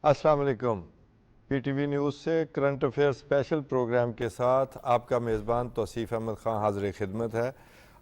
अस्सलाम वालेकुम। PTV news से करंट अफेयर स्पेशल प्रोग्राम के साथ आपका मेज़बान तौसीफ़ अहमद ख़ान हाज़िर खिदमत है।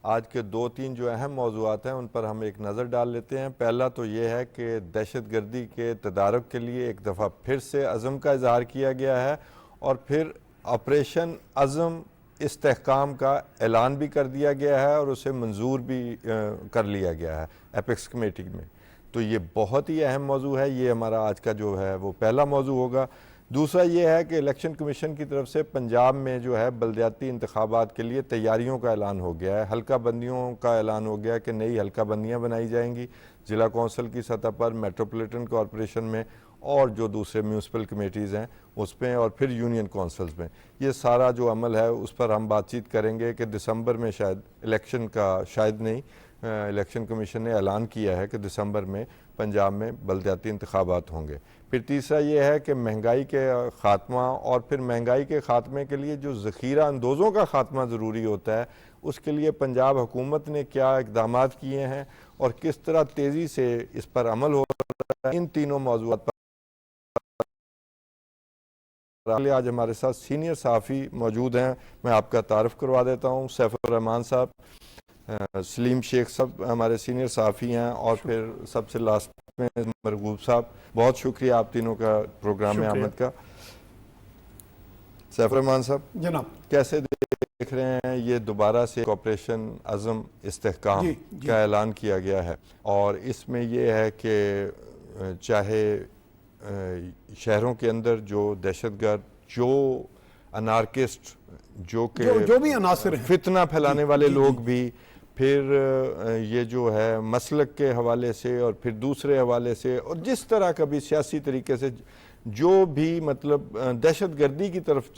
आज के दो तीन जो अहम मौज़ूआत हैं उन पर हम एक नज़र डाल लेते हैं। पहला तो ये है कि दहशतगर्दी के तदारुक के लिए एक दफ़ा फिर से अज़म का इजहार किया गया है और फिर ऑपरेशन अज़म इस्तेहकाम का ऐलान भी कर दिया गया है और उसे मंजूर भी कर लिया गया है एपेक्स कमेटी में। तो ये बहुत ही अहम मौजू है। ये हमारा आज का जो है वो पहला मौजू होगा। दूसरा ये है कि इलेक्शन कमीशन की तरफ से पंजाब में जो है बलदियाती इंतखाबात के लिए तैयारियों का ऐलान हो गया है। हल्का बंदियों का ऐलान हो गया है कि नई हल्का बंदियाँ बनाई जाएंगी ज़िला कौंसल की सतह पर, मेट्रोपॉलिटन कॉरपोरेशन में और जो दूसरे म्यूनसिपल कमेटीज़ हैं उस पर और फिर यूनियन कौंसल्स में। ये सारा जो अमल है उस पर हम बातचीत करेंगे कि दिसंबर में शायद इलेक्शन का, शायद नहीं, इलेक्शन कमीशन ने ऐलान किया है कि दिसंबर में पंजाब में बलदियाती इंतखाबात होंगे। फिर तीसरा ये है कि महंगाई के ख़ात्मा और फिर महंगाई के ख़ात्मे के लिए जो ज़ख़ीरा अंदोज़ों का ख़ात्मा ज़रूरी होता है उसके लिए पंजाब हुकूमत ने क्या इक़दाम किए हैं और किस तरह तेज़ी से इस पर अमल हो रहा है। इन तीनों मौज़ूआत पर आज हमारे साथ सीनियर सहाफ़ी मौजूद हैं। मैं आपका तारुफ़ करवा देता हूँ। सैफुर रहमान साहब, सलीम शेख साहब हमारे सीनियर सहाफ़ी हैं और फिर सबसे लास्ट में मरगूब साहब। बहुत शुक्रिया आप तीनों का प्रोग्राम में आमद का। सैफुर रहमान साहब जनाब, कैसे देख रहे हैं ये दोबारा से ऑपरेशन अज़म इस्तेहकाम का ऐलान किया गया है और इसमें यह है कि चाहे शहरों के अंदर जो दहशतगर्द, जो अनार्किस्ट, जो भी अनासर हैं, फितना फैलाने वाले लोग भी, फिर ये जो है मसलक के हवाले से और फिर दूसरे हवाले से और जिस तरह का भी सियासी तरीके से जो भी मतलब दहशतगर्दी की तरफ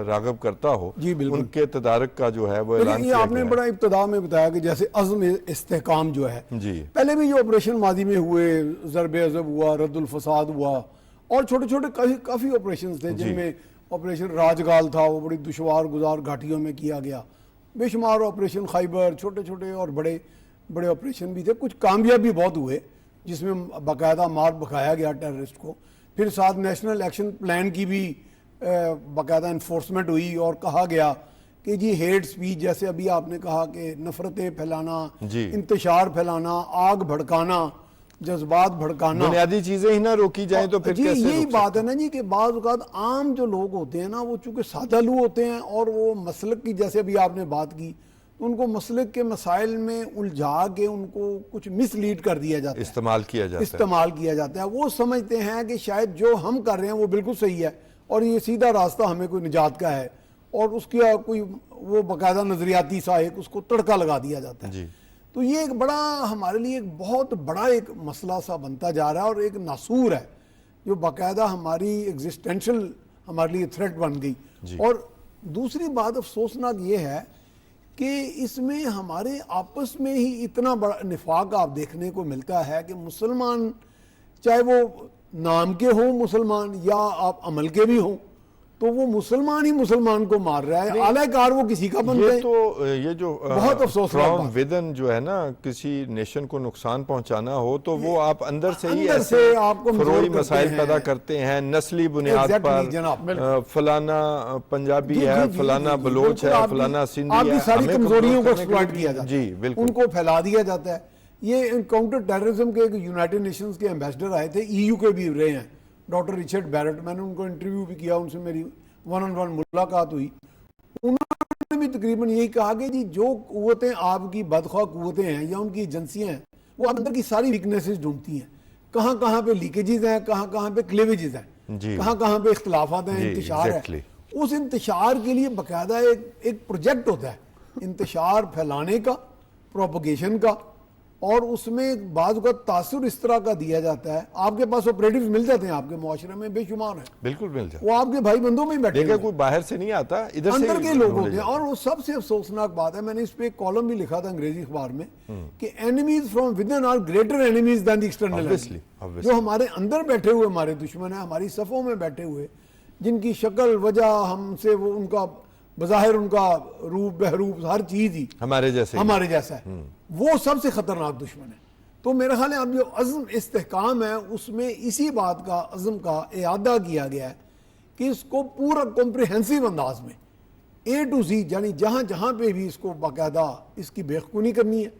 राग़ब करता हो, उनके तदारक का जो है वो ऐलान किया आपने बड़ा इब्तिदा में बताया कि जैसे अज़म इस्तेहकाम जो है जी, पहले भी जो ऑपरेशन माजी में हुए, ज़रब अज़ब हुआ, रद्दुल फसाद हुआ और छोटे छोटे काफ़ी ऑपरेशन थे जिनमें ऑपरेशन राजगाल था, वो बड़ी दुश्वार गुजार घाटियों में किया गया। बेशुमार ऑपरेशन खैबर, छोटे छोटे और बड़े बड़े ऑपरेशन भी थे। कुछ कामयाब भी बहुत हुए जिसमें बाकायदा मार भगाया गया टेररिस्ट को। फिर साथ नेशनल एक्शन प्लान की भी बाकायदा इन्फोर्समेंट हुई और कहा गया कि जी हेट स्पीच, जैसे अभी आपने कहा कि नफरतें फैलाना, इंतशार फैलाना, आग भड़काना, जज्बात भड़काना, बुनियादी चीजें ही ना रोकी जाएं तो फिर कैसे? यही बात है ना जी कि बाज़ औक़ात आम जो लोग होते हैं ना वो चूंकि सादालू होते हैं और वो मसलक की, जैसे अभी आपने बात की, तो उनको मसलक के मसाइल में उलझा के उनको कुछ मिसलीड कर दिया जाता है, इस्तेमाल किया जाता है। वो समझते हैं कि शायद जो हम कर रहे हैं वो बिल्कुल सही है और ये सीधा रास्ता हमें कोई निजात का है और उसका कोई वो बाकायदा नजरियाती सा एक उसको तड़का लगा दिया जाता है। तो ये एक बड़ा हमारे लिए एक बहुत बड़ा एक मसला सा बनता जा रहा है और एक नासूर है जो बाकायदा हमारी एग्जिस्टेंशियल हमारे लिए थ्रेट बन गई। और दूसरी बात अफसोसनाक ये है कि इसमें हमारे आपस में ही इतना बड़ा निफाक आप देखने को मिलता है कि मुसलमान, चाहे वो नाम के हों मुसलमान या आप अमल के भी हों, तो वो मुसलमान ही मुसलमान को मार रहा है। आलाकार वो किसी का बन गए। तो ये जो बहुत अफसोस विदन जो है ना, किसी नेशन को नुकसान पहुंचाना हो तो वो आप अंदर से ही ऐसे आपको फरोई मसाइल पैदा करते हैं, नस्ली बुनियाद पर। फलाना पंजाबी है, फलाना बलोच है, फलाना सिंधी है, आपकी सारी कमजोरियों को एक्सप्लॉइट किया जाता है। जी बिल्कुल, उनको फैला दिया जाता है। ये काउंटर टेररिज्म के यूनाइटेड नेशंस के एम्बेसडर आए थे, EU के भी रहे हैं, डॉक्टर रिचर्ड बैरेट। मैंने उनको इंटरव्यू भी किया, उनसे मेरी 1-on-1 मुलाकात हुई। उन्होंने भी तकरीबन यही कहा कि जी जो कुव्वतें आपकी बदख्वाह कुव्वतें हैं या उनकी एजेंसियां हैं वो अंदर की सारी वीकनेसेस ढूंढती हैं, कहाँ कहाँ पे लीकेजेस हैं, कहाँ कहाँ पे क्लेवेजेस हैं, कहाँ कहाँ पे इख्तलाफात हैं, इंतशार है। उस इंतशार के लिए बाकायदा एक प्रोजेक्ट होता है इंतशार फैलाने का, प्रोपगेशन का, और उसमें बाज़ का तासुर इस तरह का दिया जाता है। आपके पास ऑपरेटिव्स मिल जाते हैं, आपके मुआशरे में बेशुमार है, बिल्कुल मिल जाते, वो आपके भाई बंधुओं में बैठे हैं, कोई बाहर से नहीं आता, इधर अंदर के लोग होते हैं। और वो सबसे अफसोसनाक बात है, मैंने इस पे एक कॉलम भी लिखा था अंग्रेजी अखबार में कि enemies from within are greater enemies than the external. जो हमारे अंदर बैठे हुए हमारे दुश्मन है, हमारी सफ़ों में बैठे हुए, जिनकी शक्ल वजह हमसे, वो उनका बज़ाहिर उनका रूप बहरूप हर चीज ही हमारे जैसा है, वो सबसे खतरनाक दुश्मन है। तो मेरा ख्याल है अब जो अज़्म इस्तेहकाम है उसमें इसी बात का अज़्म का इआदा किया गया है कि इसको पूरा कॉम्प्रिहेंसिव अंदाज में A to Z यानी जहाँ जहाँ पे भी इसको बाकायदा इसकी बेखूनी करनी है,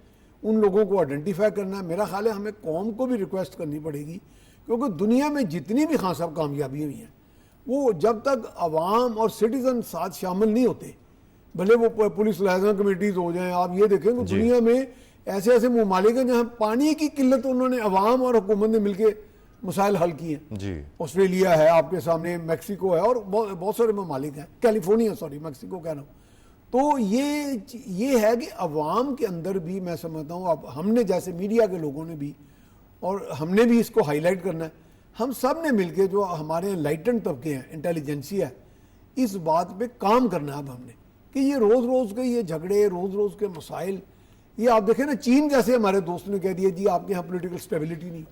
उन लोगों को आइडेंटिफाई करना है। मेरा ख्याल है हमें कौम को भी रिक्वेस्ट करनी पड़ेगी, क्योंकि दुनिया में जितनी भी खान साहब कामयाबी हुई हैं वो जब तक अवाम और सिटीज़न साथ शामिल नहीं होते, भले वो पुलिस लाइजन कमेटीज़ हो जाएं, आप ये देखें कि दुनिया में ऐसे ऐसे ममालिक हैं जहाँ पानी की किल्लत उन्होंने अवाम और हुकूमत ने मिलकर मसाइल हल किए हैं। जी, ऑस्ट्रेलिया है आपके सामने, मैक्सिको है और बहुत सारे ममालिक हैं, कैलिफोर्निया, सॉरी मैक्सिको कह रहा हूँ। तो ये है कि अवाम के अंदर भी मैं समझता हूँ अब हमने जैसे मीडिया के लोगों ने भी और हमने भी इसको हाईलाइट करना है, हम सब ने मिलकर जो हमारे एनलाइटेंड तबके हैं, इंटेलिजेंसिया है, इस बात पे काम करना है अब हमने कि ये रोज़ रोज़ के ये झगड़े, रोज़ रोज़ के मसाइल, ये आप देखें ना, चीन जैसे हमारे दोस्त ने कह दिया जी आपके यहाँ पोलिटिकल स्टेबिलिटी नहीं,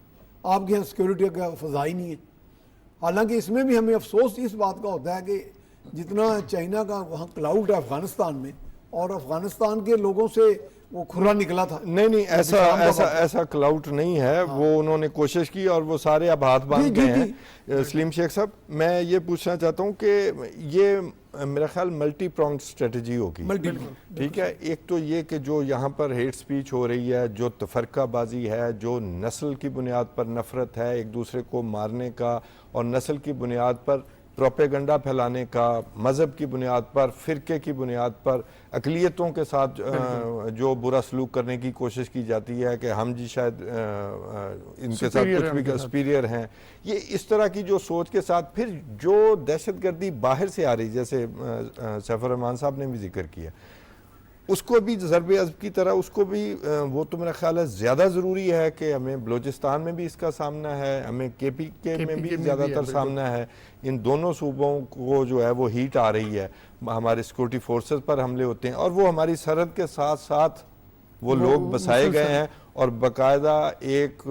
आपके यहाँ सिक्योरिटी का फ़ज़ा ही नहीं है। हालांकि इसमें भी हमें अफसोस इस बात का होता है कि जितना चाइना का वहाँ क्लाउड है अफ़गानिस्तान में, और अफ़गानिस्तान के लोगों से वो खुरा निकला था। नहीं ऐसा क्लाउट नहीं है। वो उन्होंने कोशिश की और वो सारे अब हाथ बांध गए हैं। सलीम शेख साहब, मैं ये पूछना चाहता हूँ कि ये मेरा ख्याल मल्टी प्रॉन्ग स्ट्रेटजी होगी, ठीक है। एक तो ये कि जो यहाँ पर हेट स्पीच हो रही है, जो तफरकाबाजी है, जो नस्ल की बुनियाद पर नफरत है, एक दूसरे को मारने का और नस्ल की बुनियाद पर प्रोपेगंडा फैलाने का, मज़हब की बुनियाद पर, फ़िरके की बुनियाद पर अक़लियतों के साथ जो बुरा सलूक करने की कोशिश की जाती है कि हम जी शायद इनके साथ कुछ भी सुपीरियर हैं, ये इस तरह की जो सोच के साथ फिर जो दहशतगर्दी बाहर से आ रही, जैसे सैफुर रहमान साहब ने भी जिक्र किया, उसको भी ज़रबे अज़ब की तरह उसको भी वो तो मेरा ख्याल है ज़्यादा ज़रूरी है कि हमें बलूचिस्तान में भी इसका सामना है, हमें KPK में भी ज़्यादातर सामना है। इन दोनों सूबों को जो है वो हीट आ रही है, हमारे सिक्योरिटी फोर्सेस पर हमले होते हैं और वो हमारी सरहद के साथ साथ वो लोग बसाए गए हैं और बाकायदा एक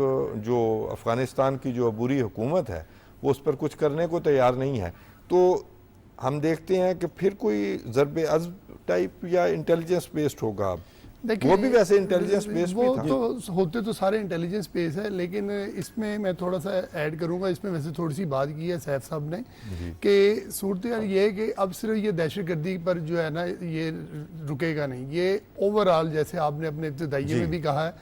जो अफ़गानिस्तान की जो अबूरी हुकूमत है वो उस पर कुछ करने को तैयार नहीं है। तो हम देखते हैं कि फिर कोई ज़रबे अज़ब टाइप या इंटेलिजेंस बेस्ड होगा। वो भी वैसे इंटेलिजेंस बेस्ड भी था। तो होते तो सारे इंटेलिजेंस बेस है, लेकिन इसमें मैं थोड़ा सा ऐड करूंगा, इसमें वैसे थोड़ी सी बात की है सैफ साहब ने कि सूरत यार ये है कि अब सिर्फ ये दहशतगर्दी पर जो है ना ये रुकेगा नहीं, ये ओवरऑल जैसे आपने अपने इब्तिदाइये में भी कहा है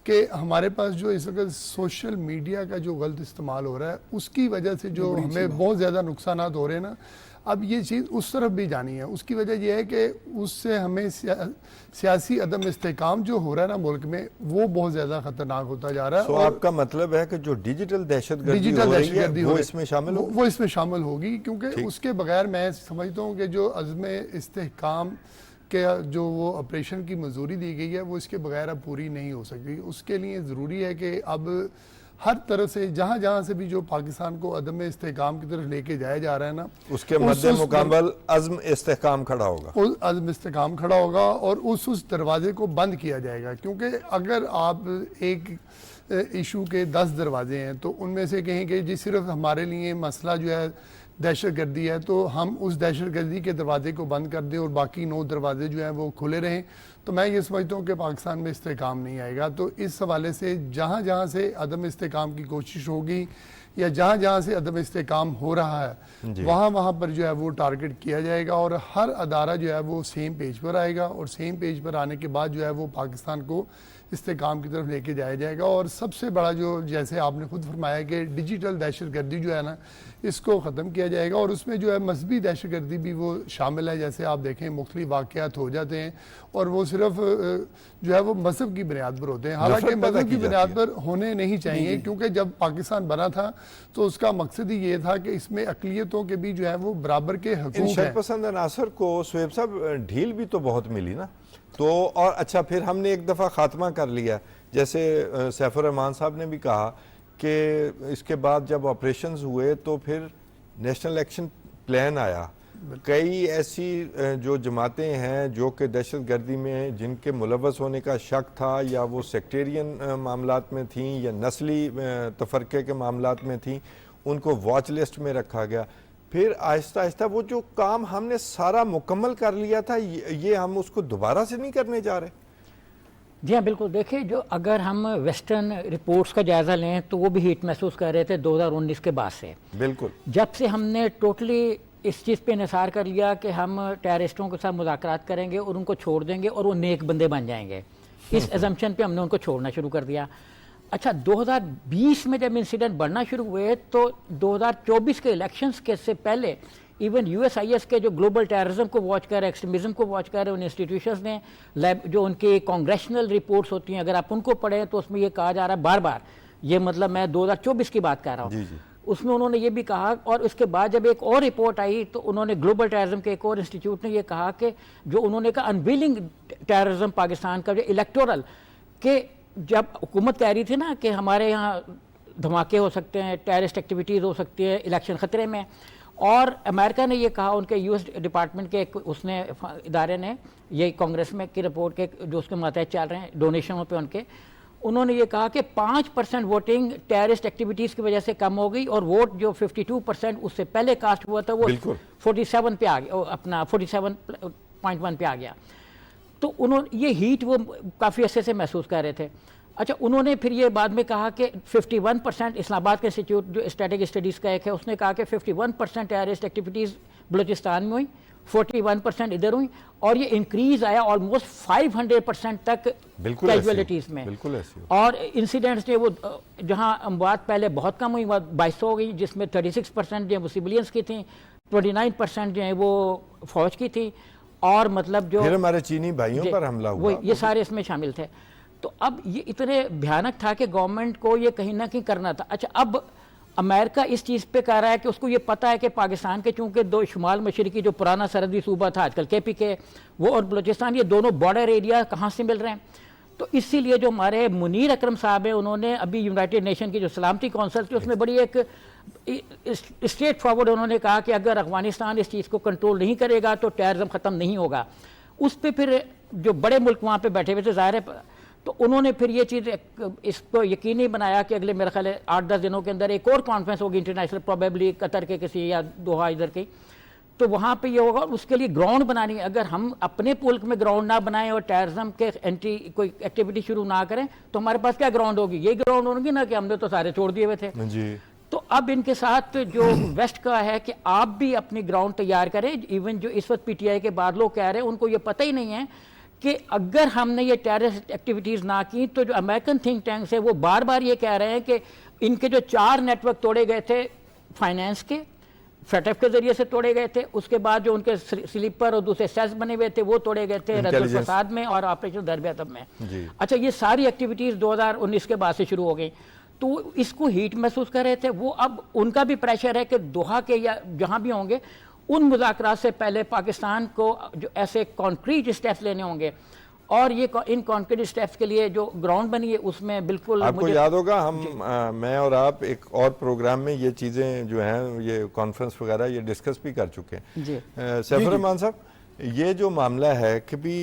कि हमारे पास जो इस वक्त सोशल मीडिया का जो गलत इस्तेमाल हो रहा है उसकी वजह से जो हमें बहुत ज़्यादा नुकसान हो रहे हैं ना, अब ये चीज़ उस तरफ भी जानी है। उसकी वजह यह है कि उससे हमें सियासी अदम इस्तेकाम जो हो रहा है ना मुल्क में, वो बहुत ज़्यादा ख़तरनाक होता जा रहा है। तो आपका मतलब है कि जो डिजिटल दहशतगर्दी वो इसमें शामिल होगी, वो इसमें शामिल होगी, क्योंकि उसके बगैर मैं समझता हूँ कि जो अज़्म इस्तेकाम के जो वो ऑपरेशन की मंजूरी दी गई है वो इसके बगैर अब पूरी नहीं हो सकती। उसके लिए ज़रूरी है कि अब हर तरह से जहाँ जहाँ से भी जो पाकिस्तान को अदम इस्तेकाम की तरफ लेके जाया जा रहा है ना, उसके मद्दे मुकाबल अज़्म इस्तेकाम खड़ा होगा, उस अज़्म इस्तेकाम खड़ा होगा और उस दरवाजे को बंद किया जाएगा। क्योंकि अगर आप एक इशू के 10 दरवाजे हैं तो उनमें से कहें कि जी सिर्फ हमारे लिए मसला जो है दहशतगर्दी है, तो हम उस दहशतगर्दी के दरवाजे को बंद कर दें और बाकी 9 दरवाजे जो हैं वो खुले रहें, तो मैं ये समझता हूँ कि पाकिस्तान में इस्तेकाम नहीं आएगा। तो इस हवाले से जहाँ जहाँ से अदम इस्तेकाम की कोशिश होगी या जहाँ जहाँ से अदम इस्तेकाम हो रहा है वहाँ वहाँ पर जो है वो टारगेट किया जाएगा और हर अदारा जो है वो सेम पेज पर आएगा और सेम पेज पर आने के बाद जो है वो पाकिस्तान को इस्तेकाम की तरफ लेके जाया जाएगा। और सबसे बड़ा जो जैसे आपने खुद फरमाया कि डिजिटल दहशतगर्दी जो है ना इसको ख़त्म किया जाएगा और उसमें जो है मजहबी दहशतगर्दी भी वो शामिल है। जैसे आप देखें मुख्तलिफ वाक़यात हो जाते हैं और वो सिर्फ जो है वो मजहब की बुनियाद पर होते हैं, हालांकि मजहब की बुनियाद पर होने नहीं चाहिए, क्योंकि जब पाकिस्तान बना था तो उसका मकसद ही ये था कि इसमें अक़लियतों के भी जो है वो बराबर के हकूक़ हैं। शरपसंद अनासर को सुहेब साहब ढील भी तो बहुत मिली ना, तो और अच्छा फिर हमने एक दफ़ा खात्मा कर लिया, जैसे सैफुर रहमान साहब ने भी कहा कि इसके बाद जब ऑपरेशंस हुए तो फिर नेशनल एक्शन प्लान आया। कई ऐसी जो जमातें हैं जो कि दहशतगर्दी में जिनके मुलव्वस होने का शक था या वो सेक्टेरियन मामलात में थीं या नस्ली तफरके के मामलात में थीं, उनको वॉच लिस्ट में रखा गया। फिर आहिस्ता आहिस्ता वो जो काम हमने सारा मुकम्मल कर लिया था ये हम उसको दोबारा से नहीं करने जा रहे। जी हाँ, बिल्कुल। देखिए, जो अगर हम वेस्टर्न रिपोर्ट्स का जायज़ा लें तो वो भी हीट महसूस कर रहे थे 2019 के बाद से। बिल्कुल। जब से हमने टोटली इस चीज़ पे निसार कर लिया कि हम टेररिस्टों के साथ मुज़ाकरात करेंगे और उनको छोड़ देंगे और वो नेक बंदे बन जाएंगे, इस एजम्पशन पे हमने उनको छोड़ना शुरू कर दिया। अच्छा, 2020 में जब इंसिडेंट बढ़ना शुरू हुए तो 2024 के इलेक्शंस के से पहले इवन USIS के जो ग्लोबल टेररिज्म को वॉच कर रहे, एक्सट्रीमिज्म को वॉच कर रहे, उन इंस्टीट्यूशंस ने जो उनकी कांग्रेशनल रिपोर्ट्स होती हैं, अगर आप उनको पढ़ें तो उसमें ये कहा जा रहा है बार बार, ये मतलब मैं 2024 की बात कर रहा हूँ, उसमें उन्होंने ये भी कहा। और उसके बाद जब एक और रिपोर्ट आई तो उन्होंने ग्लोबल टेररिज्म के एक और इंस्टीट्यूट ने ये कहा कि जो उन्होंने कहा अनविलिंग टेररिज्म पाकिस्तान का जो इलेक्टोरल के, जब हुकूमत कह रही थी ना कि हमारे यहाँ धमाके हो सकते हैं, टेररिस्ट एक्टिविटीज़ हो सकती है, इलेक्शन ख़तरे में, और अमेरिका ने ये कहा, उनके US डिपार्टमेंट के उसने इदारे ने, ये कांग्रेस में की रिपोर्ट के जो उसके मातहत चल रहे हैं डोनेशनों पे उनके, उन्होंने ये कहा कि 5% वोटिंग टेररिस्ट एक्टिविटीज़ की वजह से कम हो गई और वोट जो 52% उससे पहले कास्ट हुआ था वो 47 पे आ गया, अपना 47.1 पे आ गया। तो उन्होंने ये हीट वो काफ़ी अच्छे से महसूस कर रहे थे। अच्छा, उन्होंने फिर ये बाद में कहा कि 51%, इस्लामाबाद के इंस्टीट्यूट जो स्टैटिक स्टडीज़ का एक है, उसने कहा कि 51% टेररिस्ट एक्टिविटीज़ बलूचिस्तान में हुई, 41% इधर हुई, और ये इंक्रीज आया ऑलमोस्ट 500% तक कैजुअलिटीज़ में। और इंसिडेंट्स जो वो जहाँ अमवात पहले बहुत कम हुई, 2200 हो गई, जिसमें 36% जो है वो सिविलियंस की थी, 29% जो है वो फौज की थी, और मतलब जो फिर हमारे चीनी भाइयों पर हमला हुआ, ये सारे इसमें शामिल थे। तो अब ये इतने भयानक था कि गवर्नमेंट को ये कहीं ना कहीं करना था। अच्छा, अब अमेरिका इस चीज़ पे कह रहा है कि उसको ये पता है कि पाकिस्तान के चूंकि दो शुमाल मशरकी जो पुराना सरहदी सूबा था आजकल KPK, वो और बलूचिस्तान, ये दोनों बॉर्डर एरिया कहाँ से मिल रहे हैं। तो इसीलिए जो हमारे मुनीर अकरम साहब हैं, उन्होंने अभी यूनाइटेड नेशन की जो सलामती कौंसिल थी उसमें बड़ी एक स्ट्रेट फॉरवर्ड उन्होंने कहा कि अगर अफगानिस्तान इस चीज़ को कंट्रोल नहीं करेगा तो टेररिज्म ख़त्म नहीं होगा। उस पर फिर जो बड़े मुल्क वहाँ पे बैठे हुए थे, ज़ाहिर है, तो उन्होंने फिर ये चीज़ इसको यकीनी बनाया कि अगले मेरे ख्याल 8-10 दिनों के अंदर एक और कॉन्फ्रेंस होगी इंटरनेशनल, प्रोबेबली कतर के किसी या दोहा इधर की, तो वहाँ पे ये होगा। उसके लिए ग्राउंड बनानी है। अगर हम अपने मुल्क में ग्राउंड ना बनाएं और टेररिज्म के एंटी कोई एक्टिविटी शुरू ना करें तो हमारे पास क्या ग्राउंड होगी? ये ग्राउंड होगी ना कि हमने तो सारे छोड़ दिए हुए थे जी। तो अब इनके साथ जो वेस्ट का है कि आप भी अपनी ग्राउंड तैयार करें। इवन जो इस वक्त PTI के बाद लोग कह रहे हैं, उनको ये पता ही नहीं है कि अगर हमने ये टेररिस्ट एक्टिविटीज़ ना की तो जो अमेरिकन थिंक टैंक्स है वो बार बार ये कह रहे हैं कि इनके जो 4 नेटवर्क तोड़े गए थे फाइनेंस के, FATF के जरिए से तोड़े गए थे, उसके बाद जो उनके स्लीपर और दूसरे सेल्स बने हुए थे वो तोड़े गए थे रद्दुल फसाद में और ऑपरेशन दरबे में। अच्छा, ये सारी एक्टिविटीज़ 2019 के बाद से शुरू हो गई, तो इसको हीट महसूस कर रहे थे वो। अब उनका भी प्रेशर है कि दोहा के या जहाँ भी होंगे उन मुज़ाकरात से पहले पाकिस्तान को जो ऐसे कॉन्क्रीट स्टेप्स लेने होंगे, और ये इन कॉन्क्रीट स्टेप्स के लिए जो ग्राउंड बनी है उसमें बिल्कुल आपको याद होगा हम मैं और आप एक और प्रोग्राम में ये चीज़ें जो हैं, ये कॉन्फ्रेंस वगैरह ये डिस्कस भी कर चुके हैं। सैफुर रहमान साहब, ये जो मामला है कि भी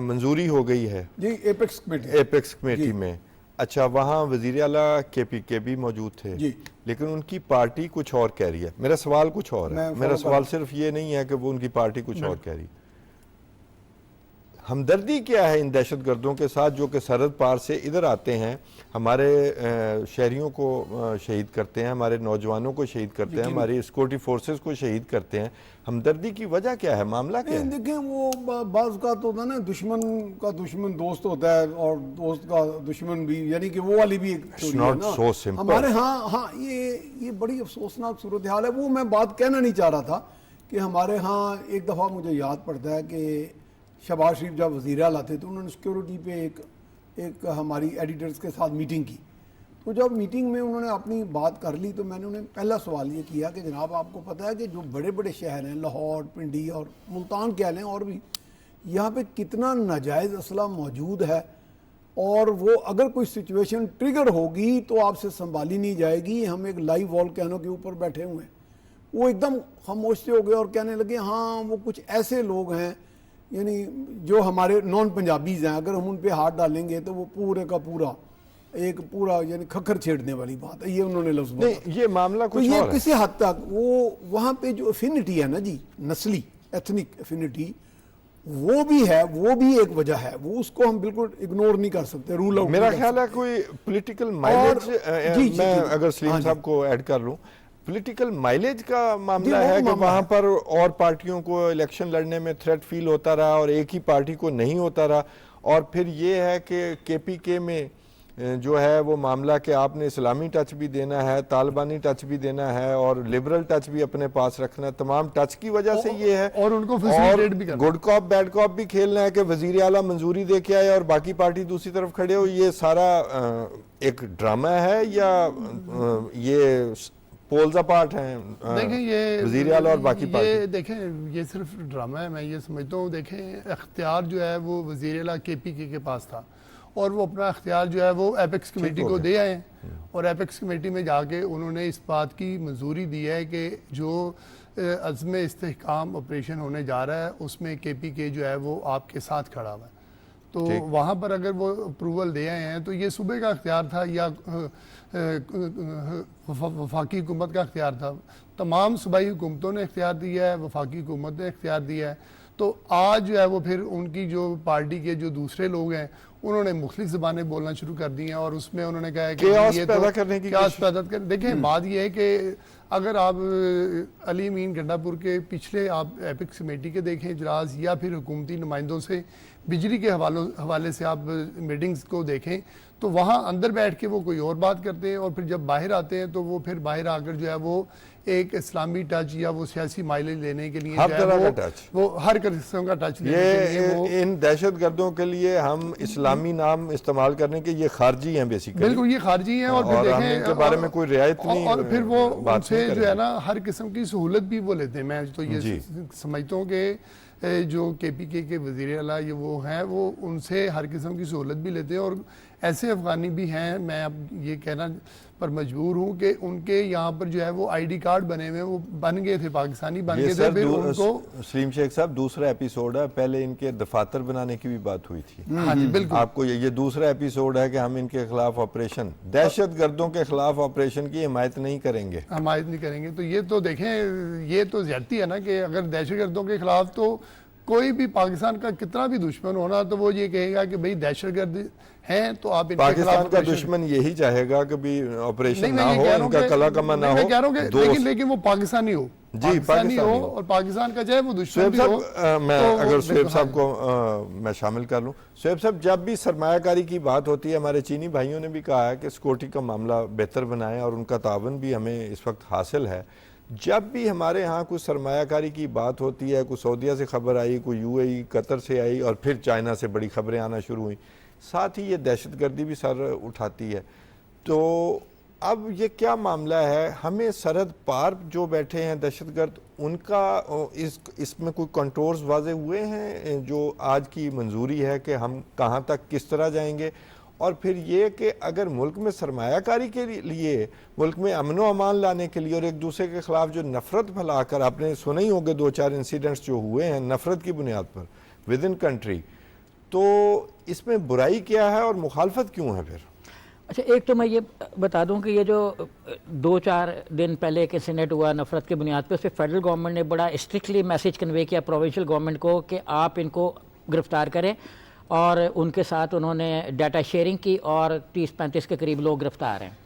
मंजूरी हो गई है जी एपेक्स कमेटी में। अच्छा, वहाँ वज़ीर आला KPK भी मौजूद थे जी, लेकिन उनकी पार्टी कुछ और कह रही है। मेरा सवाल कुछ और है। मेरा सवाल सिर्फ ये नहीं है कि वो उनकी पार्टी कुछ और कह रही है। हमदर्दी क्या है इन दहशतगर्दों के साथ जो कि सरहद पार से इधर आते हैं, हमारे शहरियों को शहीद करते हैं, हमारे नौजवानों को शहीद करते हैं, हमारी सिक्योरिटी फोर्सेस को शहीद करते हैं। हमदर्दी की वजह क्या है? मामला क्या है? देखें, वो बाज़ का तो होता है ना, दुश्मन का दुश्मन दोस्त होता है और दोस्त का दुश्मन भी, यानी कि वो वाली भी एक हमारे हाँ ये बड़ी अफसोसनाक सूरत हाल है। वो मैं बात कहना नहीं चाह रहा था कि हमारे यहाँ एक दफ़ा मुझे याद पड़ता है कि शहबाज शरीफ जब वज़ीर आला थे तो उन्होंने सिक्योरिटी पे एक हमारी एडिटर्स के साथ मीटिंग की। तो जब मीटिंग में उन्होंने अपनी बात कर ली तो मैंने उन्हें पहला सवाल ये किया कि जनाब आपको पता है कि जो बड़े बड़े शहर हैं, लाहौर, पिंडी और मुल्तान कह लें, और भी यहाँ पे कितना नाजायज़ असला मौजूद है, और वो अगर कोई सिचुएशन ट्रिगर होगी तो आपसे संभाली नहीं जाएगी। हम एक लाइव वॉल्केनो के ऊपर बैठे हुए हैं। वो एकदम खामोश से हो गए और कहने लगे हाँ वो कुछ ऐसे लोग हैं, यानी जो हमारे नॉन पंजाबीज़ हैं, अगर हम उन पे हाथ डालेंगे तो वो पूरे का पूरा एक पूरा यानी खखर छेड़ने वाली बात है। ये उन्होंने लफ्ज़ बोला। ये मामला कुछ तो ये और किसी हद तक वो वहाँ पे जो एफिनिटी है ना जी, नस्ली एथनिक एफिनिटी, वो भी है, वो भी एक वजह है, वो उसको हम बिल्कुल इग्नोर नहीं कर सकते, रूल आउट मेरा ख्याल है कोई पॉलिटिकल माइलेज, मैं अगर सलीम साहब को ऐड कर लूं, पॉलिटिकल माइलेज का मामला है कि वहां पर और पार्टियों को इलेक्शन लड़ने में थ्रेट फील होता रहा और एक ही पार्टी को नहीं होता रहा। और फिर ये है कि केपीके में जो है वो मामला कि आपने इस्लामी टच भी देना है, तालिबानी टच भी देना है और लिबरल टच भी अपने पास रखना है। तमाम टच की वजह से ये है और उनको फैसिलिटेट भी करना, गुड कॉप बैड कॉप भी खेलना है कि वजीर आला मंजूरी दे के आए और बाकी पार्टी दूसरी तरफ खड़े हो। ये सारा एक ड्रामा है या ये पोल्स अपार्ट हैं? देखें ये वजीर आला और बाकी ये पार्टी, देखें ये सिर्फ ड्रामा है, मैं ये समझता हूँ। देखें इख्तियार जो है वो वजीर आला केपीके के पास था और वो अपना इख्तियार जो है वो एपेक्स कमेटी को दे आए और एपेक्स कमेटी में जाके उन्होंने इस बात की मंजूरी दी है कि जो अज़्म इस्तेहकाम ऑपरेशन होने जा रहा है उसमें केपीके जो है वो आपके साथ खड़ा हुआ है। तो वहाँ पर अगर वो अप्रूवल दे आए हैं तो ये सूबे का इख्तियार था या वफाकी हुकूमत का इख्तियार था। तमाम सूबाई हुकूमतों ने इख्तियार दिया है, वफाकी हुकूमत ने इख्तियार दिया है। तो आज जो है वो फिर उनकी जो पार्टी के जो दूसरे लोग हैं उन्होंने मुख्तलिफ ज़बानें बोलना शुरू कर दी हैं और उसमें उन्होंने कहा है कि ये पैदा करने की पैदा कर। देखें बात ये है कि अगर आप अली अमीन गंडापुर के पिछले आप एपिक्स कमेटी के देखें इजलास या फिर हुकूमती नुमाइंदों से बिजली के हवाले से आप मीटिंग्स को देखें तो वहाँ अंदर बैठ के वो कोई और बात करते हैं और फिर जब बाहर आते हैं तो वो फिर बाहर आकर जो है वो एक इस्लामी टच या वो सियासी माइलेज लेने के लिए हर तरह का टच, वो हर किस्म का टच लेने के लिए वो इन दहशत गर्दों के लिए हम इस्लामी नाम इस्तेमाल करने के ये खारजी हैं बेसिकली। बिल्कुल ये खारजी हैं और फिर हम देखें इनके बारे में कोई रियायत नहीं, और फिर वो बात उनसे नहीं जो है ना हर किस्म की सहूलत भी वो लेते हैं। मैं तो ये समझता हूँ कि जो केपीके के वज़ीर आला ये वो हैं वो उनसे हर किस्म की सहूलत भी लेते हैं और ऐसे अफगानी भी हैं, मैं अब ये कहना पर मजबूर हूँ कि उनके यहाँ पर जो है वो आईडी कार्ड बने हुए वो बन गए थे, पाकिस्तानी बन गए थे। फिर उनको सलीम शेख साहब दूसरा एपिसोड है, पहले इनके दफातर बनाने की भी बात हुई थी। हाँ जी बिल्कुल, आपको ये दूसरा एपिसोड है कि हम इनके खिलाफ ऑपरेशन, दहशत गर्दों के खिलाफ ऑपरेशन की हिमायत नहीं करेंगे, हिमायत नहीं करेंगे। तो ये तो देखें ये तो ज्यादती है ना कि अगर दहशत गर्दों के खिलाफ तो कोई भी पाकिस्तान का कितना भी दुश्मन होना तो वो ये कहेगा कि भाई दहशतगर्द हैं तो आप इनके पाकिस्तान का दुश्मन यही चाहेगा कि भी ऑपरेशन ना हो, इनका कला कमा ना हो। मैं कह रहा हूँ लेकिन वो पाकिस्तानी हो, जी पाकिस्तानी हो और पाकिस्तान का चाहे वो दुश्मन भी हो। मैं अगर शुएब साहब को मैं शामिल कर लूं, शुएब साहब जब भी सरमायाकारी की बात होती है, हमारे चीनी भाइयों ने भी कहा है कि सिक्योरिटी का मामला बेहतर बनाएं और उनका तावन भी हमें इस वक्त हासिल है। जब भी हमारे यहाँ कुछ सरमायाकारी की बात होती है, कुछ सऊदीया से खबर आई, कोई यूएई कतर से आई और फिर चाइना से बड़ी खबरें आना शुरू हुई, साथ ही ये दहशतगर्दी भी सर उठाती है। तो अब ये क्या मामला है, हमें सरहद पार जो बैठे हैं दहशतगर्द उनका इसमें कोई कंट्रोल्स वाजे हुए हैं जो आज की मंजूरी है कि हम कहाँ तक किस तरह जाएंगे? और फिर ये कि अगर मुल्क में सरमायाकारी के लिए, मुल्क में अमन व अमान लाने के लिए और एक दूसरे के खिलाफ जो नफरत फैलाकर, आपने सुने ही होंगे 2-4 इंसिडेंट्स जो हुए हैं नफरत की बुनियाद पर विद इन कंट्री, तो इसमें बुराई क्या है और मुखालफत क्यों है फिर? अच्छा, एक तो मैं ये बता दूं कि ये जो 2-4 दिन पहले एक इंसिडेंट हुआ नफरत की बुनियाद पर, उस पर फेडरल गवर्नमेंट ने बड़ा स्ट्रिक्टली मैसेज कन्वे किया प्रोविंशियल गवर्नमेंट को कि आप इनको गिरफ्तार करें और उनके साथ उन्होंने डाटा शेयरिंग की और 30-35 के करीब लोग गिरफ्तार हैं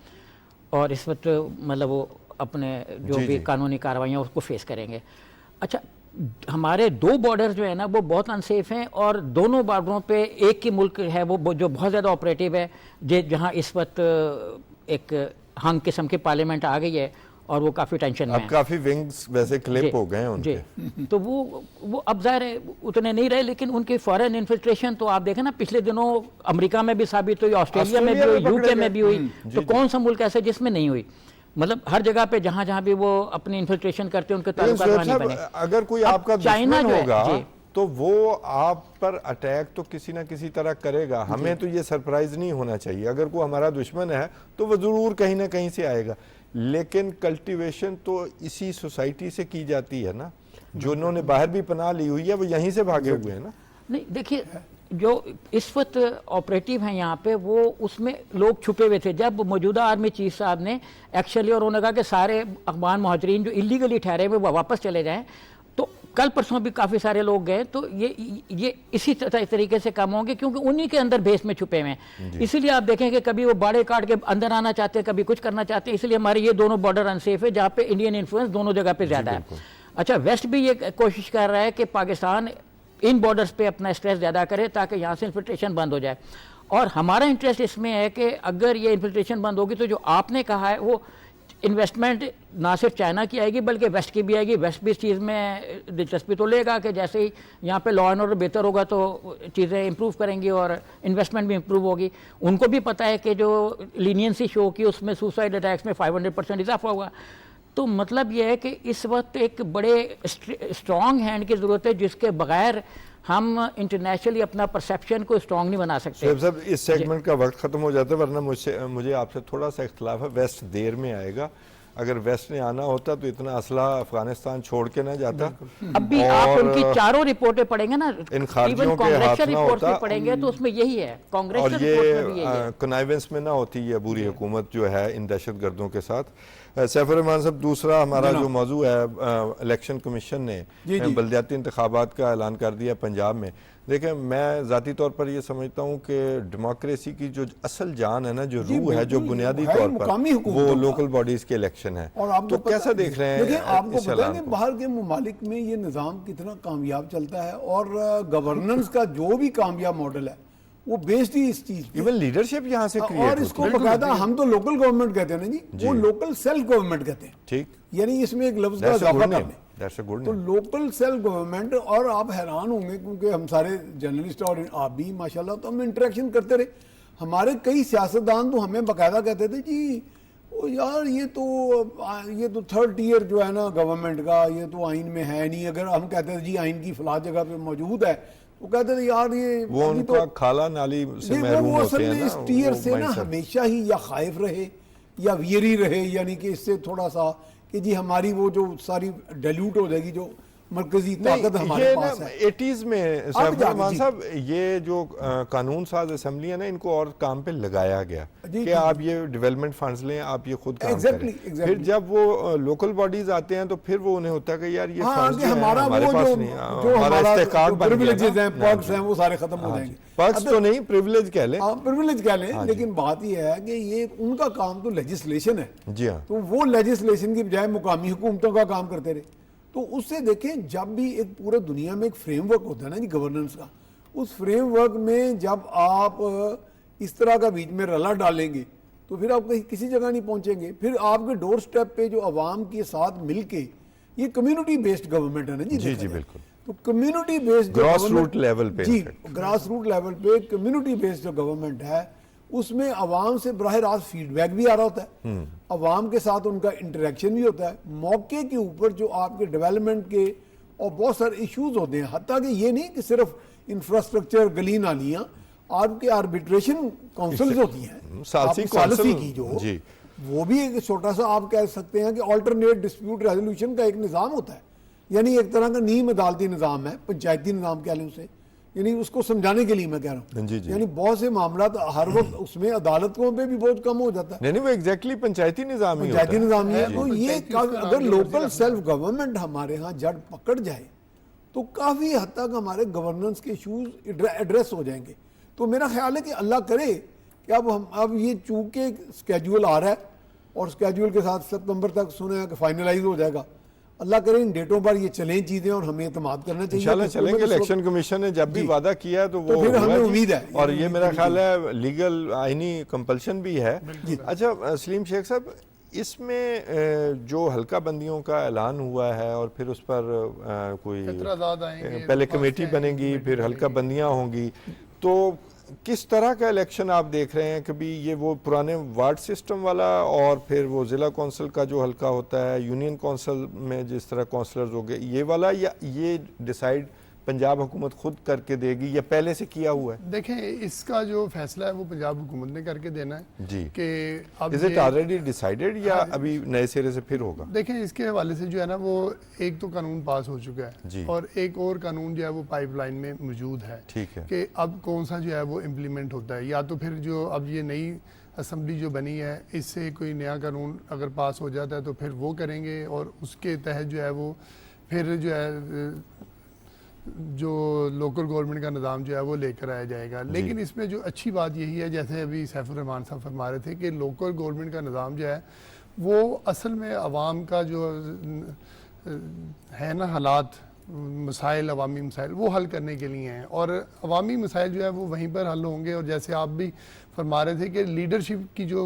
और इस वक्त मतलब वो अपने जो भी कानूनी कार्रवाइयाँ उसको फेस करेंगे। अच्छा, हमारे 2 बॉर्डर जो है ना वो बहुत अनसेफ हैं और दोनों बॉर्डरों पे एक ही मुल्क है वो जो बहुत ज़्यादा ऑपरेटिव है, जहाँ इस वक्त एक हंग किस्म की पार्लियामेंट आ गई है और वो काफ़ी टेंशन में है। अब काफ़ी विंग्स वैसे क्लिप हो गए हैं उनके। तो वो अब ज़ाहिर है उतने नहीं रहे, लेकिन उनकी फॉरेन इन्फिल्ट्रेशन तो आप देखें ना, पिछले दिनों अमेरिका में भी साबित हुई, ऑस्ट्रेलिया में भी हुई, यूके में भी हुई, तो कौन सा मुल्क ऐसा जिसमें नहीं हुई? मतलब हर जगह पे जहाँ भी वो अपनी इन्फिल्ट्रेशन करते हैं उनके ताल्लुकात वहाँ नहीं बने। अगर कोई आपका चाइना दुश्मन होगा तो वो आप पर अटैक तो किसी ना किसी तरह करेगा, हमें तो ये सरप्राइज नहीं होना चाहिए। अगर कोई हमारा दुश्मन है तो वो जरूर कहीं ना कहीं से आएगा, लेकिन कल्टीवेशन तो इसी सोसाइटी से की जाती है ना, जो उन्होंने बाहर भी पनाह ली हुई है वो यहीं से भागे हुए हैं ना। नहीं, देखिए जो इस वक्त ऑपरेटिव हैं यहाँ पे वो उसमें लोग छुपे हुए थे। जब मौजूदा आर्मी चीफ साहब ने एक्चुअली और उन्होंने कहा कि सारे अफगान मुहाजिरीन जो इलीगली ठहरे हुए वो वापस चले जाएं, तो कल परसों भी काफ़ी सारे लोग गए, तो ये इसी तरीके से काम होंगे, क्योंकि उन्हीं के अंदर भेस में छुपे हुए हैं। इसीलिए आप देखें कि कभी वो बाड़े काट के अंदर आना चाहते हैं, कभी कुछ करना चाहते हैं। इसलिए हमारे ये दोनों बॉर्डर अनसेफ है, जहाँ पे इंडियन इन्फ्लुएंस दोनों जगह पे ज़्यादा है। अच्छा, वेस्ट भी ये कोशिश कर रहा है कि पाकिस्तान इन बॉर्डर्स पे अपना स्ट्रेस ज़्यादा करे ताकि यहाँ से इन्फिल्ट्रेशन बंद हो जाए। और हमारा इंटरेस्ट इसमें है कि अगर ये इन्फिल्ट्रेशन बंद होगी तो जो आपने कहा है वो इन्वेस्टमेंट ना सिर्फ चाइना की आएगी बल्कि वेस्ट की भी आएगी। वेस्ट भी इस चीज़ में दिलचस्पी तो लेगा कि जैसे ही यहाँ पे लॉ एंड ऑर्डर बेहतर होगा तो चीज़ें इंप्रूव करेंगी और इन्वेस्टमेंट भी इंप्रूव होगी। उनको भी पता है कि जो लीनियंसी शो की उसमें सुसाइड अटैक्स में 500% इजाफा हुआ। तो मतलब यह है कि इस वक्त एक बड़े स्ट्रॉन्ग हैंड की ज़रूरत है, जिसके बगैर हम इंटरनेशनली अपना परसेप्शन को स्ट्रॉन्ग नहीं बना सकते। शोएब साहब, इस सेगमेंट का वक्त खत्म हो जाता है, वरना मुझे आपसे थोड़ा सा इख्तलाफ है। वेस्ट देर में आएगा। अगर वेस्ट ने आना होता तो इतना असला अफगानिस्तान छोड़ के ना जाता। अभी आप उनकी चारों रिपोर्टें पढ़ेंगे ना, इन खारजियों के हाथ ना रिपोर्ट होता, पढ़ेंगे तो उसमें यही है, कांग्रेस और रिपोर्ट में भी यही ये है। कनाइवेंस में ना होती है बुरी हुकूमत जो है इन दहशत गर्दों के साथ। सैफुर रहमान साहब, दूसरा हमारा जो मौजू है, इलेक्शन कमीशन ने बल्दियाती इंतखाबात का ऐलान कर दिया पंजाब में। देखें, मैं ज़ाती तौर पर ये समझता हूँ कि डेमोक्रेसी की जो असल जान है ना, जो रूह है, जो बुनियादी तौर पर वो लोकल बॉडीज़ के इलेक्शन है। और आपको तो कैसा देख रहे हैं? देखिए, आपको इस पता है ऐलान कि को? बाहर के मुमालिक में ये निज़ाम कितना कामयाब चलता है, और गवर्नेंस का जो भी कामयाब मॉडल है वो बेस्ड ही इस चीज पे। इवन लीडरशिप यहाँ से क्रिएट और होती इसको है। बकायदा हम तो लोकल गवर्नमेंट कहते हैं ना जी, वो लोकल सेल्फ गवर्नमेंट कहते हैं। ठीक, यानी इसमें एक लफ्ज का That's a इजाफा good कर name. दें That's a good तो name. Local self government. और आप हैरान होंगे क्योंकि हम सारे जर्नलिस्ट और आप भी माशाल्लाह, तो हम इंटरेक्शन करते रहे। हमारे कई सियासतदान तो हमें बकायदा कहते थे जी ओ यार ये तो थर्ड ईयर जो है ना गवर्नमेंट का, ये तो आइन में है नहीं। अगर हम कहते थे जी आइन की फला जगह पे मौजूद है, तो कहते थे यार ये वो अभी उनका खाला नाली से महरूम वो असल होते हैं में ना, इस टीयर वो से ना mindset। हमेशा ही या खाइफ रहे या वियरी रहे, यानी कि इससे थोड़ा सा कि जी हमारी वो जो सारी डाइल्यूट हो जाएगी जो मरकजी ताकत हमारे ये पास ना है। 80s में अब सैफुर जाके रहमान जी। साहब, ये जो कानून साज असेंबली है ना, इनको और काम पे लगाया गया जी, कि आप ये डेवलपमेंट फंड्स लें, आप ये खुद काम Exactly, करें। exactly। फिर जब वो लोकल बॉडीज आते हैं तो फिर वो उन्हें होता है कि यार ये हाँ, फंड्स कि जो हैं, हमारा हमारे वो पास जो नहीं, जो हमारा हमारा इस्तेहकाक बन गया प्रिविलेजेस ना। हैं, पर्क्स हैं, वो सारे खत्म हो जाएंगे। पर्क्स तो नहीं, प्रिविलेज कह लें। प्रिविलेज कह लें, लेकिन बात यह है कि ये उनका काम तो लेजिस्लेशन है, जी हाँ, तो वो लेजिस्लेशन की बजाय मुकामी हुकूमतों का काम करते रहे। तो उससे देखें, जब भी एक पूरे दुनिया में एक फ्रेमवर्क होता है ना जी गवर्नेंस का, उस फ्रेमवर्क में जब आप इस तरह का बीच में रला डालेंगे तो फिर आप कहीं किसी जगह नहीं पहुंचेंगे। फिर आपके डोर स्टेप पे जो आवाम के साथ मिलके, ये कम्युनिटी बेस्ड गवर्नमेंट है ना जी। जी देखा जी जाए। बिल्कुल। तो community based grass root level पे जी, in fact। Grass root level पे कम्युनिटी बेस्ड जो गवर्नमेंट है, उसमें अवाम से बराह रास्त फीडबैक भी आ रहा होता है, अवाम के साथ उनका इंटरेक्शन भी होता है, मौके के ऊपर जो आपके डेवलपमेंट के और बहुत सारे इश्यूज होते हैं। हत्ता कि ये नहीं कि सिर्फ इंफ्रास्ट्रक्चर, गली नालियाँ, आपके आर्बिट्रेशन काउंसिल्स होती हैं, सालसी आपकी council, पॉलिसी की जो जी। वो भी एक छोटा सा आप कह सकते हैं कि ऑल्टरनेट डिस्प्यूट रेजोल्यूशन का एक निज़ाम होता है, यानी एक तरह का नीम अदालती निज़ाम है, पंचायती निज़ाम कह लें उसे, यानी उसको समझाने के लिए मैं कह रहा जी, हूँ। जी। यानी बहुत से मामला हर वक्त उसमें अदालतों पे भी बहुत कम हो जाता है, नहीं वो एग्जैक्टली पंचायती निज़ाम ही होता पंचायती है। निज़ाम ही है। जी। तो ये पंचायती उसका नाम अगर जो लोकल मर्जी सेल्फ गवर्नमेंट हमारे यहाँ जड़ पकड़ जाए तो काफ़ी हद तक हमारे गवर्नेंस के इश्यूज एड्रेस हो जाएंगे। तो मेरा ख्याल है कि अल्लाह करे कि अब ये चूंकि स्केड्यूल आ रहा है और स्केड्यूल के साथ सितंबर तक सुने हैं कि फाइनलाइज हो जाएगा, अल्लाह करे इन डेटों पर ये चलें चीज़ें और हमें एतमाद करना चाहिए। इंशाल्लाह कि चलेंगे। हुकूमत इस इलेक्शन कमीशन ने जब भी जी। वादा किया है तो वो तो फिर हुआ हमें जी। उम्मीद है। और ये उम्मीद मेरा बिल्कुल। ख्याल है लीगल आईनी कंपल्शन भी है। अच्छा सलीम शेख साहब, इसमें जो हल्का बंदियों का ऐलान हुआ है और फिर उस पर कोई एतराज़ात आएंगे, पहले कमेटी दरख्वास्तें बनेगी, आएंगी, फिर हल्का बंदियां होंगी, तो किस तरह का इलेक्शन आप देख रहे हैं? कभी ये वो पुराने वार्ड सिस्टम वाला और फिर वो ज़िला कौंसिल का जो हल्का होता है, यूनियन कौंसिल में जिस तरह कौंसलर्स हो गए, ये वाला, या ये डिसाइड पंजाब हुकूमत खुद करके देगी या पहले से किया हुआ है? देखें, इसका जो फैसला है वो पंजाब हुकूमत ने करके देना है जी। कि अब इज इट ये- ऑलरेडी डिसाइडेड या अभी नए सिरे से फिर होगा? देखें, इसके हवाले से जो है ना, वो एक तो कानून पास हो चुका जी। है और एक और कानून जो है वो पाइपलाइन में मौजूद है। ठीक है। कि अब कौन सा जो है वो इम्प्लीमेंट होता है, या तो फिर जो अब ये नई असम्बली जो बनी है, इससे कोई नया कानून अगर पास हो जाता है तो फिर वो करेंगे और उसके तहत जो है वो फिर जो है जो लोकल गवर्नमेंट का निज़ाम जो है वो लेकर आया जाएगा। लेकिन इसमें जो अच्छी बात यही है, जैसे अभी सैफुर रहमान साहब फरमा रहे थे कि लोकल गवर्नमेंट का निज़ाम जो है वो असल में आवाम का जो है ना हालात, मसाइल, अवामी मसाइल वो हल करने के लिए हैं, और अवामी मसाइल जो है वो वहीं पर हल होंगे। और जैसे आप भी फरमा रहे थे कि लीडरशिप की जो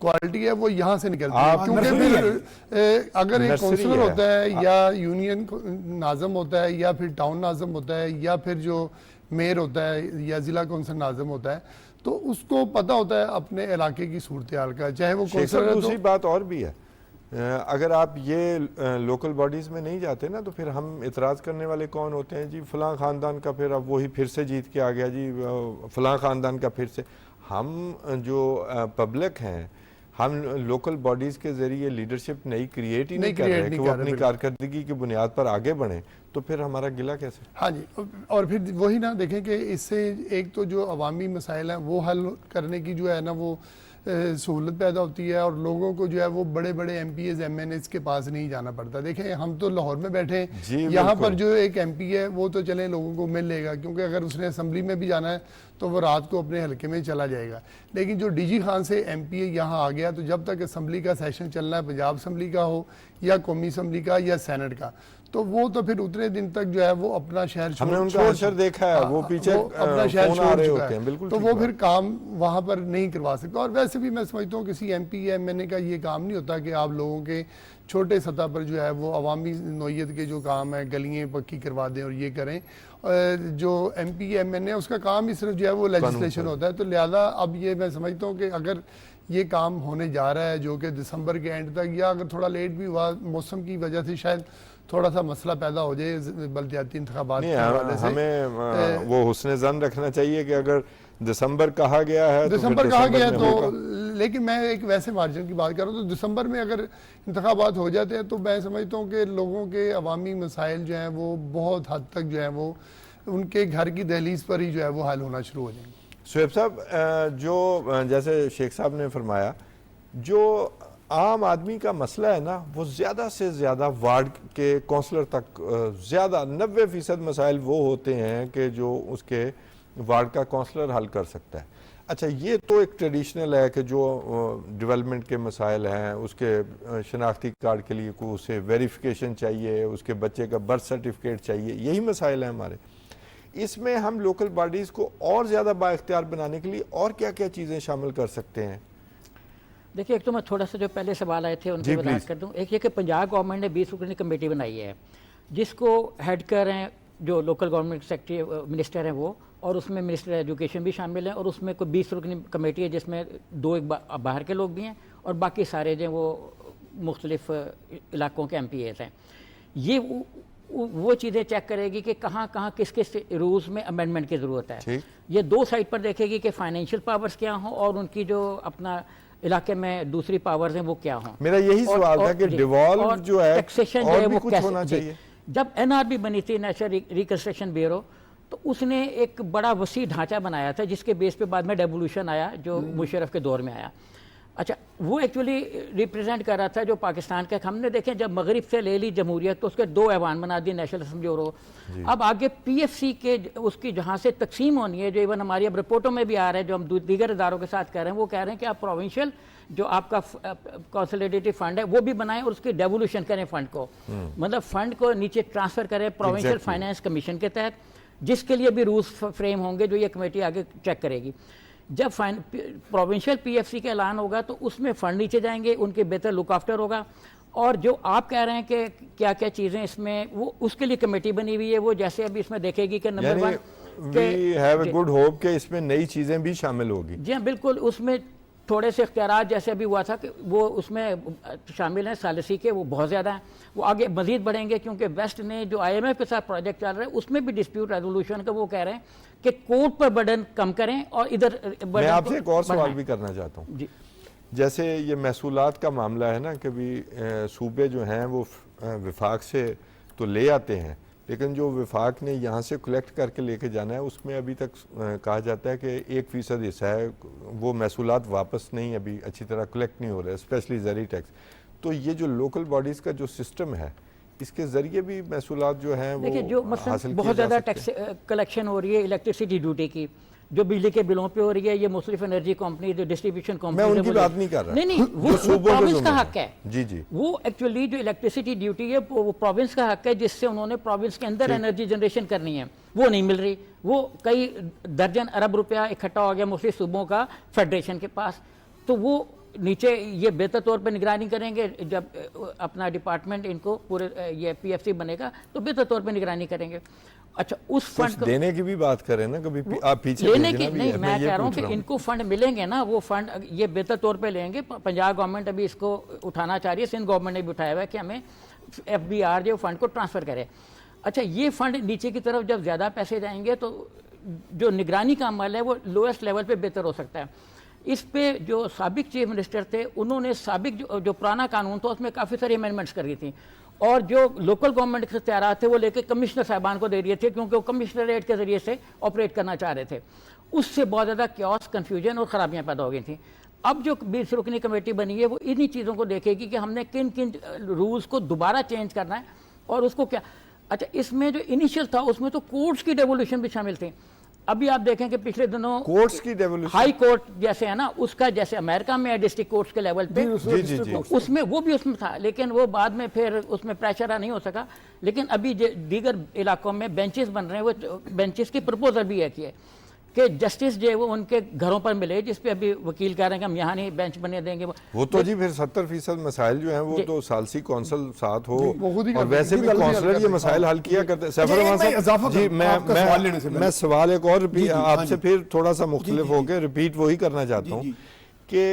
क्वालिटी है वो यहाँ से निकलती है, क्योंकि फिर अगर एक काउंसलर होता है या यूनियन नाज़म होता है या फिर टाउन नाज़म होता है या फिर जो मेयर होता है या ज़िला कौंसल नाज़म होता है, तो उसको पता होता है अपने इलाके की सूरत हाल का, चाहे वो काउंसलर। दूसरी बात और भी है, अगर आप ये लोकल बॉडीज़ में नहीं जाते ना, तो फिर हम इतराज़ करने वाले कौन होते हैं जी, फ़लाँ ख़ानदान का फिर अब वही फिर से जीत के आ गया जी, फ़लाँ ख़ानदान का फिर से। हम जो पब्लिक हैं, हम लोकल बॉडीज़ के ज़रिए लीडरशिप नई क्रिएट ही नहीं कर रहे कि वो अपनी कारकर्दगी की बुनियाद पर आगे बढ़ें, तो फिर हमारा गिला कैसे? हाँ जी, और फिर वही ना देखें कि इससे एक तो जो अवामी मसाइल हैं वो हल करने की जो है ना वो सहूलत पैदा होती है, और लोगों को जो है वो बड़े बड़े MPs MNAs के पास नहीं जाना पड़ता। देखें हम तो लाहौर में बैठे हैं, यहाँ पर जो एक MP है वो तो चले लोगों को मिल लेगा, क्योंकि अगर उसने असम्बली में भी जाना है तो वो रात को अपने हल्के में चला जाएगा। लेकिन जो DG खान से MP यहाँ आ गया, तो जब तक असम्बली का सेशन चलना है, पंजाब असम्बली का हो या कौमी असम्बली का या सेनेट का, तो वो तो फिर उतने दिन तक जो है वो अपना शहर हमने उनका अशर देखा है, वो पीछे अपना शहर छोड़ रहे होते हैं, बिल्कुल। तो वो फिर काम वहाँ पर नहीं करवा सकता। और वैसे भी मैं समझता हूँ किसी MP या MNA का ये काम नहीं होता कि आप लोगों के छोटे सतह पर जो है वो अवामी नौयत के जो काम है, गलियाँ पक्की करवा दें और ये करें। जो MP MNA उसका काम ही सिर्फ जो है वो लेजिस्लेशन होता है। तो लिहाजा अब ये मैं समझता हूँ कि अगर ये काम होने जा रहा है जो कि दिसंबर के एंड तक, या अगर थोड़ा लेट भी हुआ मौसम की वजह से शायद थोड़ा सा मसला पैदा हो जाए बल्दियाती इंतखाबात के हवाले से, हमें वो हुस्न ज़न रखना चाहिए कि अगर दिसंबर कहा गया है दिसंबर कहा गया तो, लेकिन मैं एक वैसे मार्जिन की बात कर रहा हूँ, तो दिसंबर में अगर इंतखाबात हो जाते हैं तो मैं समझता हूँ कि लोगों के अवामी मसाइल जो हैं वो बहुत हद तक जो है वो उनके घर की दहलीज पर ही जो है वो हल होना शुरू हो जाएंगे। शुएब साहब, जो जैसे शेख साहब ने फरमाया, जो आम आदमी का मसला है ना वो ज़्यादा से ज़्यादा वार्ड के कौंसलर तक, ज़्यादा 90% मसाइल वो होते हैं कि जो उसके वार्ड का कौंसलर हल कर सकता है। अच्छा, ये तो एक ट्रेडिशनल है कि जो डेवलपमेंट के मसाइल हैं, उसके शनाख्ती कार्ड के लिए को उसे वेरिफिकेशन चाहिए, उसके बच्चे का बर्थ सर्टिफिकेट चाहिए, यही मसाइल हैं हमारे। इसमें हम लोकल बॉडीज़ को और ज़्यादा बाइख्तियार बनाने के लिए और क्या क्या चीज़ें शामिल कर सकते हैं? देखिए, एक तो मैं थोड़ा सा जो पहले सवाल आए थे उनकी वजाहत कर दूं। एक ये कि पंजाब गवर्नमेंट ने 20 रुकनी कमेटी बनाई है जिसको हेड कर रहे हैं जो लोकल गवर्नमेंट सेक्रेटरी मिनिस्टर हैं वो, और उसमें मिनिस्टर एजुकेशन भी शामिल हैं, और उसमें कोई 20 रुकनी कमेटी है जिसमें 2 एक बाहर के लोग भी हैं और बाकी सारे जो वो मुख्तलिफ इलाकों के MPs हैं। ये वो चीज़ें चेक करेगी कि कहाँ कहाँ किस किस रूल्स में अमेंडमेंट की ज़रूरत है। ये 2 साइड पर देखेगी कि फाइनेंशियल पावर्स क्या हों और उनकी जो अपना इलाके में दूसरी पावर्स हैं वो क्या हों। मेरा यही सवाल था कि डिवॉल्व जो है टैक्सेशन जो है वो कैसे। जब NRB बनी थी, नेशनल रिकंस्ट्रक्शन ब्यूरो, तो उसने एक बड़ा वसी ढांचा बनाया था जिसके बेस पे बाद में डेवोल्यूशन आया जो मुशर्रफ के दौर में आया। अच्छा, वो एक्चुअली रिप्रेजेंट कर रहा था जो पाकिस्तान का। हमने देखे जब मगरिब से ले ली जमहूरियत तो उसके 2 ऐवान बना दिए, नेशनल असेंबली और अब आगे PFC के उसकी जहाँ से तकसीम होनी है, जो इवन हमारी अब रिपोर्टों में भी आ रहा है, जो हम दीगर इदारों के साथ कह रहे हैं, वो कह रहे हैं कि आप प्रोविंशियल जो आपका कंसोलिडेटेड फंड है वो भी बनाएं और उसकी डेवोल्यूशन करें फंड को, मतलब फंड को नीचे ट्रांसफर करें प्रोविंशियल फाइनेंस कमीशन के तहत, जिसके लिए भी रूल्स फ्रेम होंगे जो ये कमेटी आगे चेक करेगी। जब प्रोविंशियल PFC का ऐलान होगा तो उसमें फंड नीचे जाएंगे, उनके बेहतर लुक आफ्टर होगा। और जो आप कह रहे हैं कि क्या क्या चीज़ें इसमें, वो उसके लिए कमेटी बनी हुई है, वो जैसे अभी इसमें देखेगी कि number 1 we have a good hope कि इसमें नई चीज़ें भी शामिल होगी। जी हाँ, बिल्कुल। उसमें थोड़े से इख्तियारात जैसे अभी हुआ था कि वो उसमें शामिल हैं सालिसी के, वो बहुत ज़्यादा हैं, वो आगे मज़ीद बढ़ेंगे क्योंकि वेस्ट ने जो IMF के साथ प्रोजेक्ट चल रहा है उसमें भी डिस्प्यूट रेजोल्यूशन का वो कह रहे हैं कि कोर्ट पर बर्डन कम करें और इधर मैं आपसे एक और सवाल भी करना चाहता हूँ जी। जैसे ये महसूलात का मामला है ना, कभी सूबे जो हैं वो विफाक से तो ले आते हैं, लेकिन जो विफाक ने यहाँ से कलेक्ट करके लेके जाना है उसमें अभी तक कहा जाता है कि 1% हिस्सा है, वो महसूलात वापस नहीं अभी अच्छी तरह कलेक्ट नहीं हो रहे, स्पेशली ज़री टैक्स। तो ये जो लोकल बॉडीज़ का जो सिस्टम है इसके जरिए भी महसूलात जो हैं देखिए वो जो हासिल मसलन किए बहुत जा ज़्यादा सकते टैक्स कलेक्शन हो रही है इलेक्ट्रिसिटी ड्यूटी की, जो बिजली के बिलों पे हो रही है, ये मुख्तलिफ एनर्जी कंपनी जो डिस्ट्रीब्यूशन कंपनी, मैं उनकी बात नहीं कर रहा। नहीं वो जो सूबों के प्रोविंस का ज़िम्मे हक है। है। जी जी वो एक्चुअली जो इलेक्ट्रिसिटी ड्यूटी है वो प्रोविंस का हक है, जिससे उन्होंने प्रोविंस के अंदर एनर्जी जनरेशन करनी है, वो नहीं मिल रही। वो कई दर्जन अरब रुपया इकट्ठा हो गया मुख्तलिफ सूबों का फेडरेशन के पास, तो वो नीचे ये बेहतर तौर पे निगरानी करेंगे। जब अपना डिपार्टमेंट इनको पूरे ये पीएफसी बनेगा तो बेहतर तौर पे निगरानी करेंगे। अच्छा उस कुछ फंड देने की भी बात करें ना, कभी आप पीछे लेने भेजना की भी नहीं, है, मैं ये कह रहा हूँ पूछ कि इनको फंड मिलेंगे ना, वो फंड ये बेहतर तौर पे लेंगे। पंजाब गवर्नमेंट अभी इसको उठाना चाह रही है, सिंध गवर्नमेंट ने भी उठाया हुआ है कि हमें FBR जो फंड को ट्रांसफ़र करे। अच्छा ये फंड नीचे की तरफ जब ज़्यादा पैसे जाएंगे तो जो निगरानी का अमल है वो लोएस्ट लेवल पे बेहतर हो सकता है। इस पे जो साबिक चीफ मिनिस्टर थे उन्होंने साबिक जो पुराना कानून था उसमें काफ़ी सारी अमेंडमेंट्स करी थी, और जो लोकल गवर्नमेंट के इख्तियारात थे वो लेके कमिश्नर साहबान को दे दिए थे, क्योंकि वो कमिश्नरेट के ज़रिए से ऑपरेट करना चाह रहे थे। उससे बहुत ज़्यादा क्योस, कन्फ्यूजन और ख़राबियाँ पैदा हो गई थी। अब जो 20 रुकनी कमेटी बनी है वो इन्हीं चीज़ों को देखेगी कि हमने किन किन रूल्स को दोबारा चेंज करना है और उसको क्या। अच्छा इसमें जो इनिशियल था उसमें तो कोर्ट्स की डेवोल्यूशन भी शामिल थी। अभी आप देखें कि पिछले दिनों कोर्ट्स की डेवोल्यूशन, हाई कोर्ट जैसे है ना, उसका जैसे अमेरिका में है डिस्ट्रिक्ट कोर्ट्स के लेवल पे, जी उसमें वो भी उसमें था, लेकिन वो बाद में फिर उसमें प्रेशर नहीं हो सका। लेकिन अभी दीगर इलाकों में बेंचेस बन रहे हैं, वो बेंचेस की प्रपोजल भी है कि जस्टिस जो है वो उनके घरों पर मिले, जिस पे अभी वकील कह रहे हैं कि हम यहाँ नहीं बेंच बने देंगे। वो तो जी फिर 70% मसाइल जो हैं वो तो सालसी कौंसल साथ हो, वो खुद ही और करते वैसे हैं, भी खुद ही काउंसलर हल ये करते मसाइल हल किया करते हैं। सैफुर एक रहमान मैं इजाफा साहब जी, करूं, आपका सवाल लेने से मैं सवाल एक और आपसे हाँ फिर थोड़ा सा मुख्तलिफ होकर रिपीट वही करना चाहता हूँ कि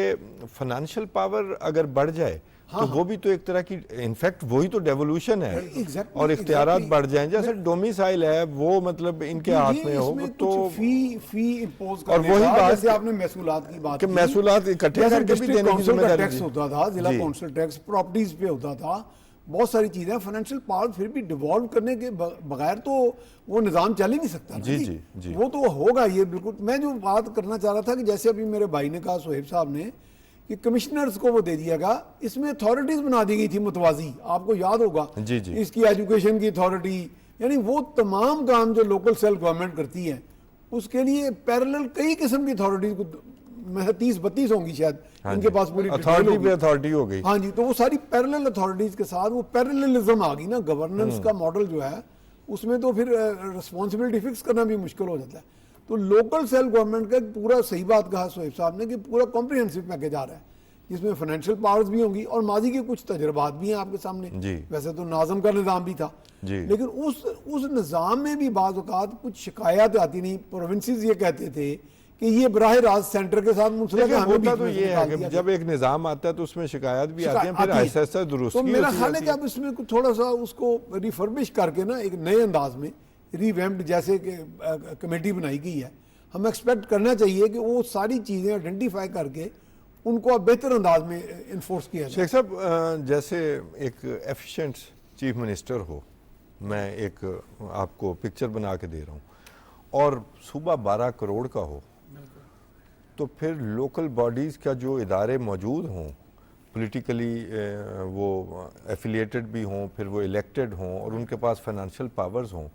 फाइनेंशियल पावर अगर बढ़ जाए तो वो भी तो एक तरह की इनफैक्ट वही तो डेवोल्यूशन है, Exactly, और इख्तियारात exactly. बढ़ जाएं, जैसे डोमिसाइल है वो मतलब इनके हाथ में हो इसमें तो, कुछ फी इम्पोज और करने वही का, बात जैसे आपने महसूलात की बात कि की, महसूलात इकट्ठे जैसे करके भी डिस्ट्रिक्ट देने की काउंसिल का जिम्मेदारी टैक्स थी। होता था, जिला जी। काउंसिल टैक्स प्रॉपर्टीज पे होता था, बहुत सारी चीजें फाइनेंशियल पावर फिर भी डिवॉल्व करने के बगैर तो वो निजाम चल ही नहीं सकता ना जी। वो तो होगा ये बिल्कुल। मैं जो बात करना चाह रहा था कि जैसे अभी मेरे भाई ने कहा, सोहेब साहब ने, कि कमिश्नर्स को वो दे दिया गया, इसमें अथॉरिटीज बना दी गई थी मुतवाजी, आपको याद होगा जी। इसकी एजुकेशन की अथॉरिटी, यानी वो तमाम काम जो लोकल सेल्फ गवर्नमेंट करती है उसके लिए पैरेलल कई किस्म की अथॉरिटीज को, 30-32 होंगी शायद इनके पास पूरी अथॉरिटी पे अथॉरिटी हो गई। हाँ जी, तो वो सारी पैरेलल अथॉरिटीज के साथ वो पैरेललिज्म आ गई ना, गवर्नेंस का मॉडल जो है उसमें तो फिर रिस्पॉन्सिबिलिटी फिक्स करना भी मुश्किल हो जाता है। तो लोकल सेल्फ गवर्नमेंट का पूरा, सही बात कहा सोहेब साहब ने, कि पूरा कॉम्प्रिहेंसिव पैकेज आ रहा है जिसमें फाइनेंशियल पावर्स भी होंगी और माजी के कुछ तजर्बात भी हैं आपके सामने। वैसे तो नाज़म का निज़ाम भी था, लेकिन उस निज़ाम में भी बाज़ औक़ात कुछ शिकायत आती नहीं। प्रोविंसेस ये कहते थे कि ये बराह रास्त सेंटर के साथ मुंसलिक है, हमें होता बीच तो में से ये है निकाल कि दिया जब एक निज़ाम आता है तो उसमें शिकायत भी आती है, फिर आती है। आहिस्ता आहिस्ता दुरुस्त तो मेरा ख्याल है कि अब इसमें कुछ थोड़ा सा उसको रिफर्बिश करके ना एक नए अंदाज में रिवैम्प्ड जैसे कि कमेटी बनाई गई है, हमें एक्सपेक्ट करना चाहिए कि वो सारी चीज़ें आइडेंटिफाई करके उनको अब बेहतर अंदाज में इन्फोर्स किया जाए। शेख साहब जैसे एक एफिशिएंट चीफ मिनिस्टर हो, मैं एक आपको पिक्चर बना के दे रहा हूँ, और सूबा 12 करोड़ का हो, तो फिर लोकल बॉडीज़ का जो इदारे मौजूद हों, पॉलिटिकली वो एफिलिएटेड भी हों, फिर वो इलेक्टेड हों और उनके पास फाइनेंशियल पावर्स हों,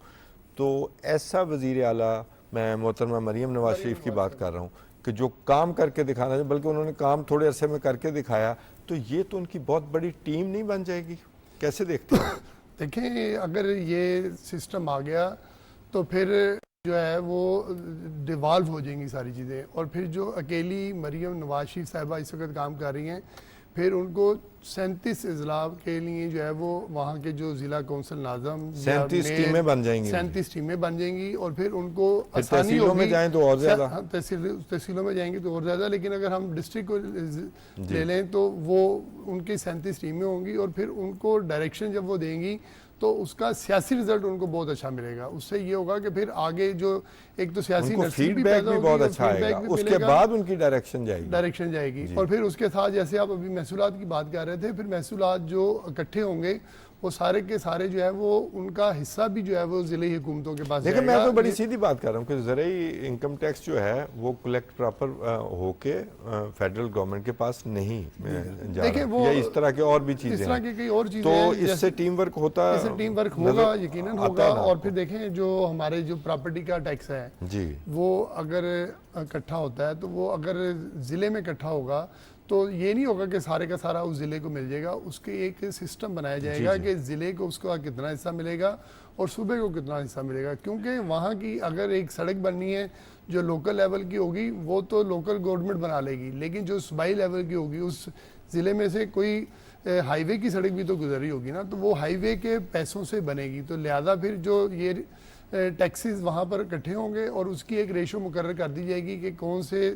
तो ऐसा वज़ीर आला, मैं मोहतरमा मरीम नवाज शरीफ की बात कर रहा हूँ, कि जो काम करके दिखाना चाहिए, बल्कि उन्होंने काम थोड़े अरसे में करके दिखाया, तो ये तो उनकी बहुत बड़ी टीम नहीं बन जाएगी? कैसे देखते हैं? देखिए, अगर ये सिस्टम आ गया तो फिर जो है वो डिवॉल्व हो जाएंगी सारी चीज़ें, और फिर जो अकेली मरीम नवाज शरीफ साहिबा इस वक्त काम कर रही हैं, फिर उनको 37 अजला के लिए जो है वो वहाँ के जो ज़िला कौंसल नाज़म 37 टीमें बन जाएंगी, 37 टीमें बन जाएंगी, और फिर उनको फिर आसानी तहसीलों होगी। में जाएं तो और ज़्यादा, तहसीलों में जाएंगे तो और ज़्यादा, लेकिन अगर हम डिस्ट्रिक्ट को ले लें तो वो उनकी 37 टीमें होंगी, और फिर उनको डायरेक्शन जब वो देंगी तो उसका सियासी रिजल्ट उनको बहुत अच्छा मिलेगा। उससे ये होगा कि फिर आगे जो एक तो सियासी फीडबैक भी बहुत अच्छा आएगा, उसके बाद उनकी डायरेक्शन जाएगी और फिर उसके साथ जैसे आप अभी महसूलात की बात कर रहे थे, फिर महसूलात जो इकट्ठे होंगे वो सारे के सारे जो है वो उनका हिस्सा भी जो है वो ज़िले हुकूमतों के पास देखिए मैं जाएगा। तो बड़ी सीधी बात कर रहा हूँ कि ज़राई इनकम टैक्स जो है वो कलेक्ट प्रॉपर होके फेडरल गवर्नमेंट के पास नहीं जा देखिए रहा वो या इस तरह के और भी इस चीज़ें तरह हैं। की कई और चीज़ें तो हैं, इससे जैसे टीम वर्क होता इससे टीम वर्क होगा, नजर यकीनन आता होगा। है ना और आपको? फिर देखें जो हमारे जो प्रॉपर्टी का टैक्स है जी वो अगर इकट्ठा होता है तो वो अगर ज़िले में इकट्ठा होगा तो ये नहीं होगा कि सारे का सारा उस ज़िले को मिल जाएगा। उसके एक सिस्टम बनाया जाएगा जी। कि ज़िले को उसका कितना हिस्सा मिलेगा और सूबे को कितना हिस्सा मिलेगा, क्योंकि वहाँ की अगर एक सड़क बननी है जो लोकल लेवल की होगी वो तो लोकल गवर्नमेंट बना लेगी, लेकिन जो सूबाई लेवल की होगी उस ज़िले में से कोई हाईवे की सड़क भी तो गुजर रही होगी ना, तो वो हाईवे के पैसों से बनेगी। तो लिहाजा फिर जो ये टैक्सेस वहाँ पर इकट्ठे होंगे और उसकी एक रेशो मुकर्रर कर दी जाएगी कि कौन से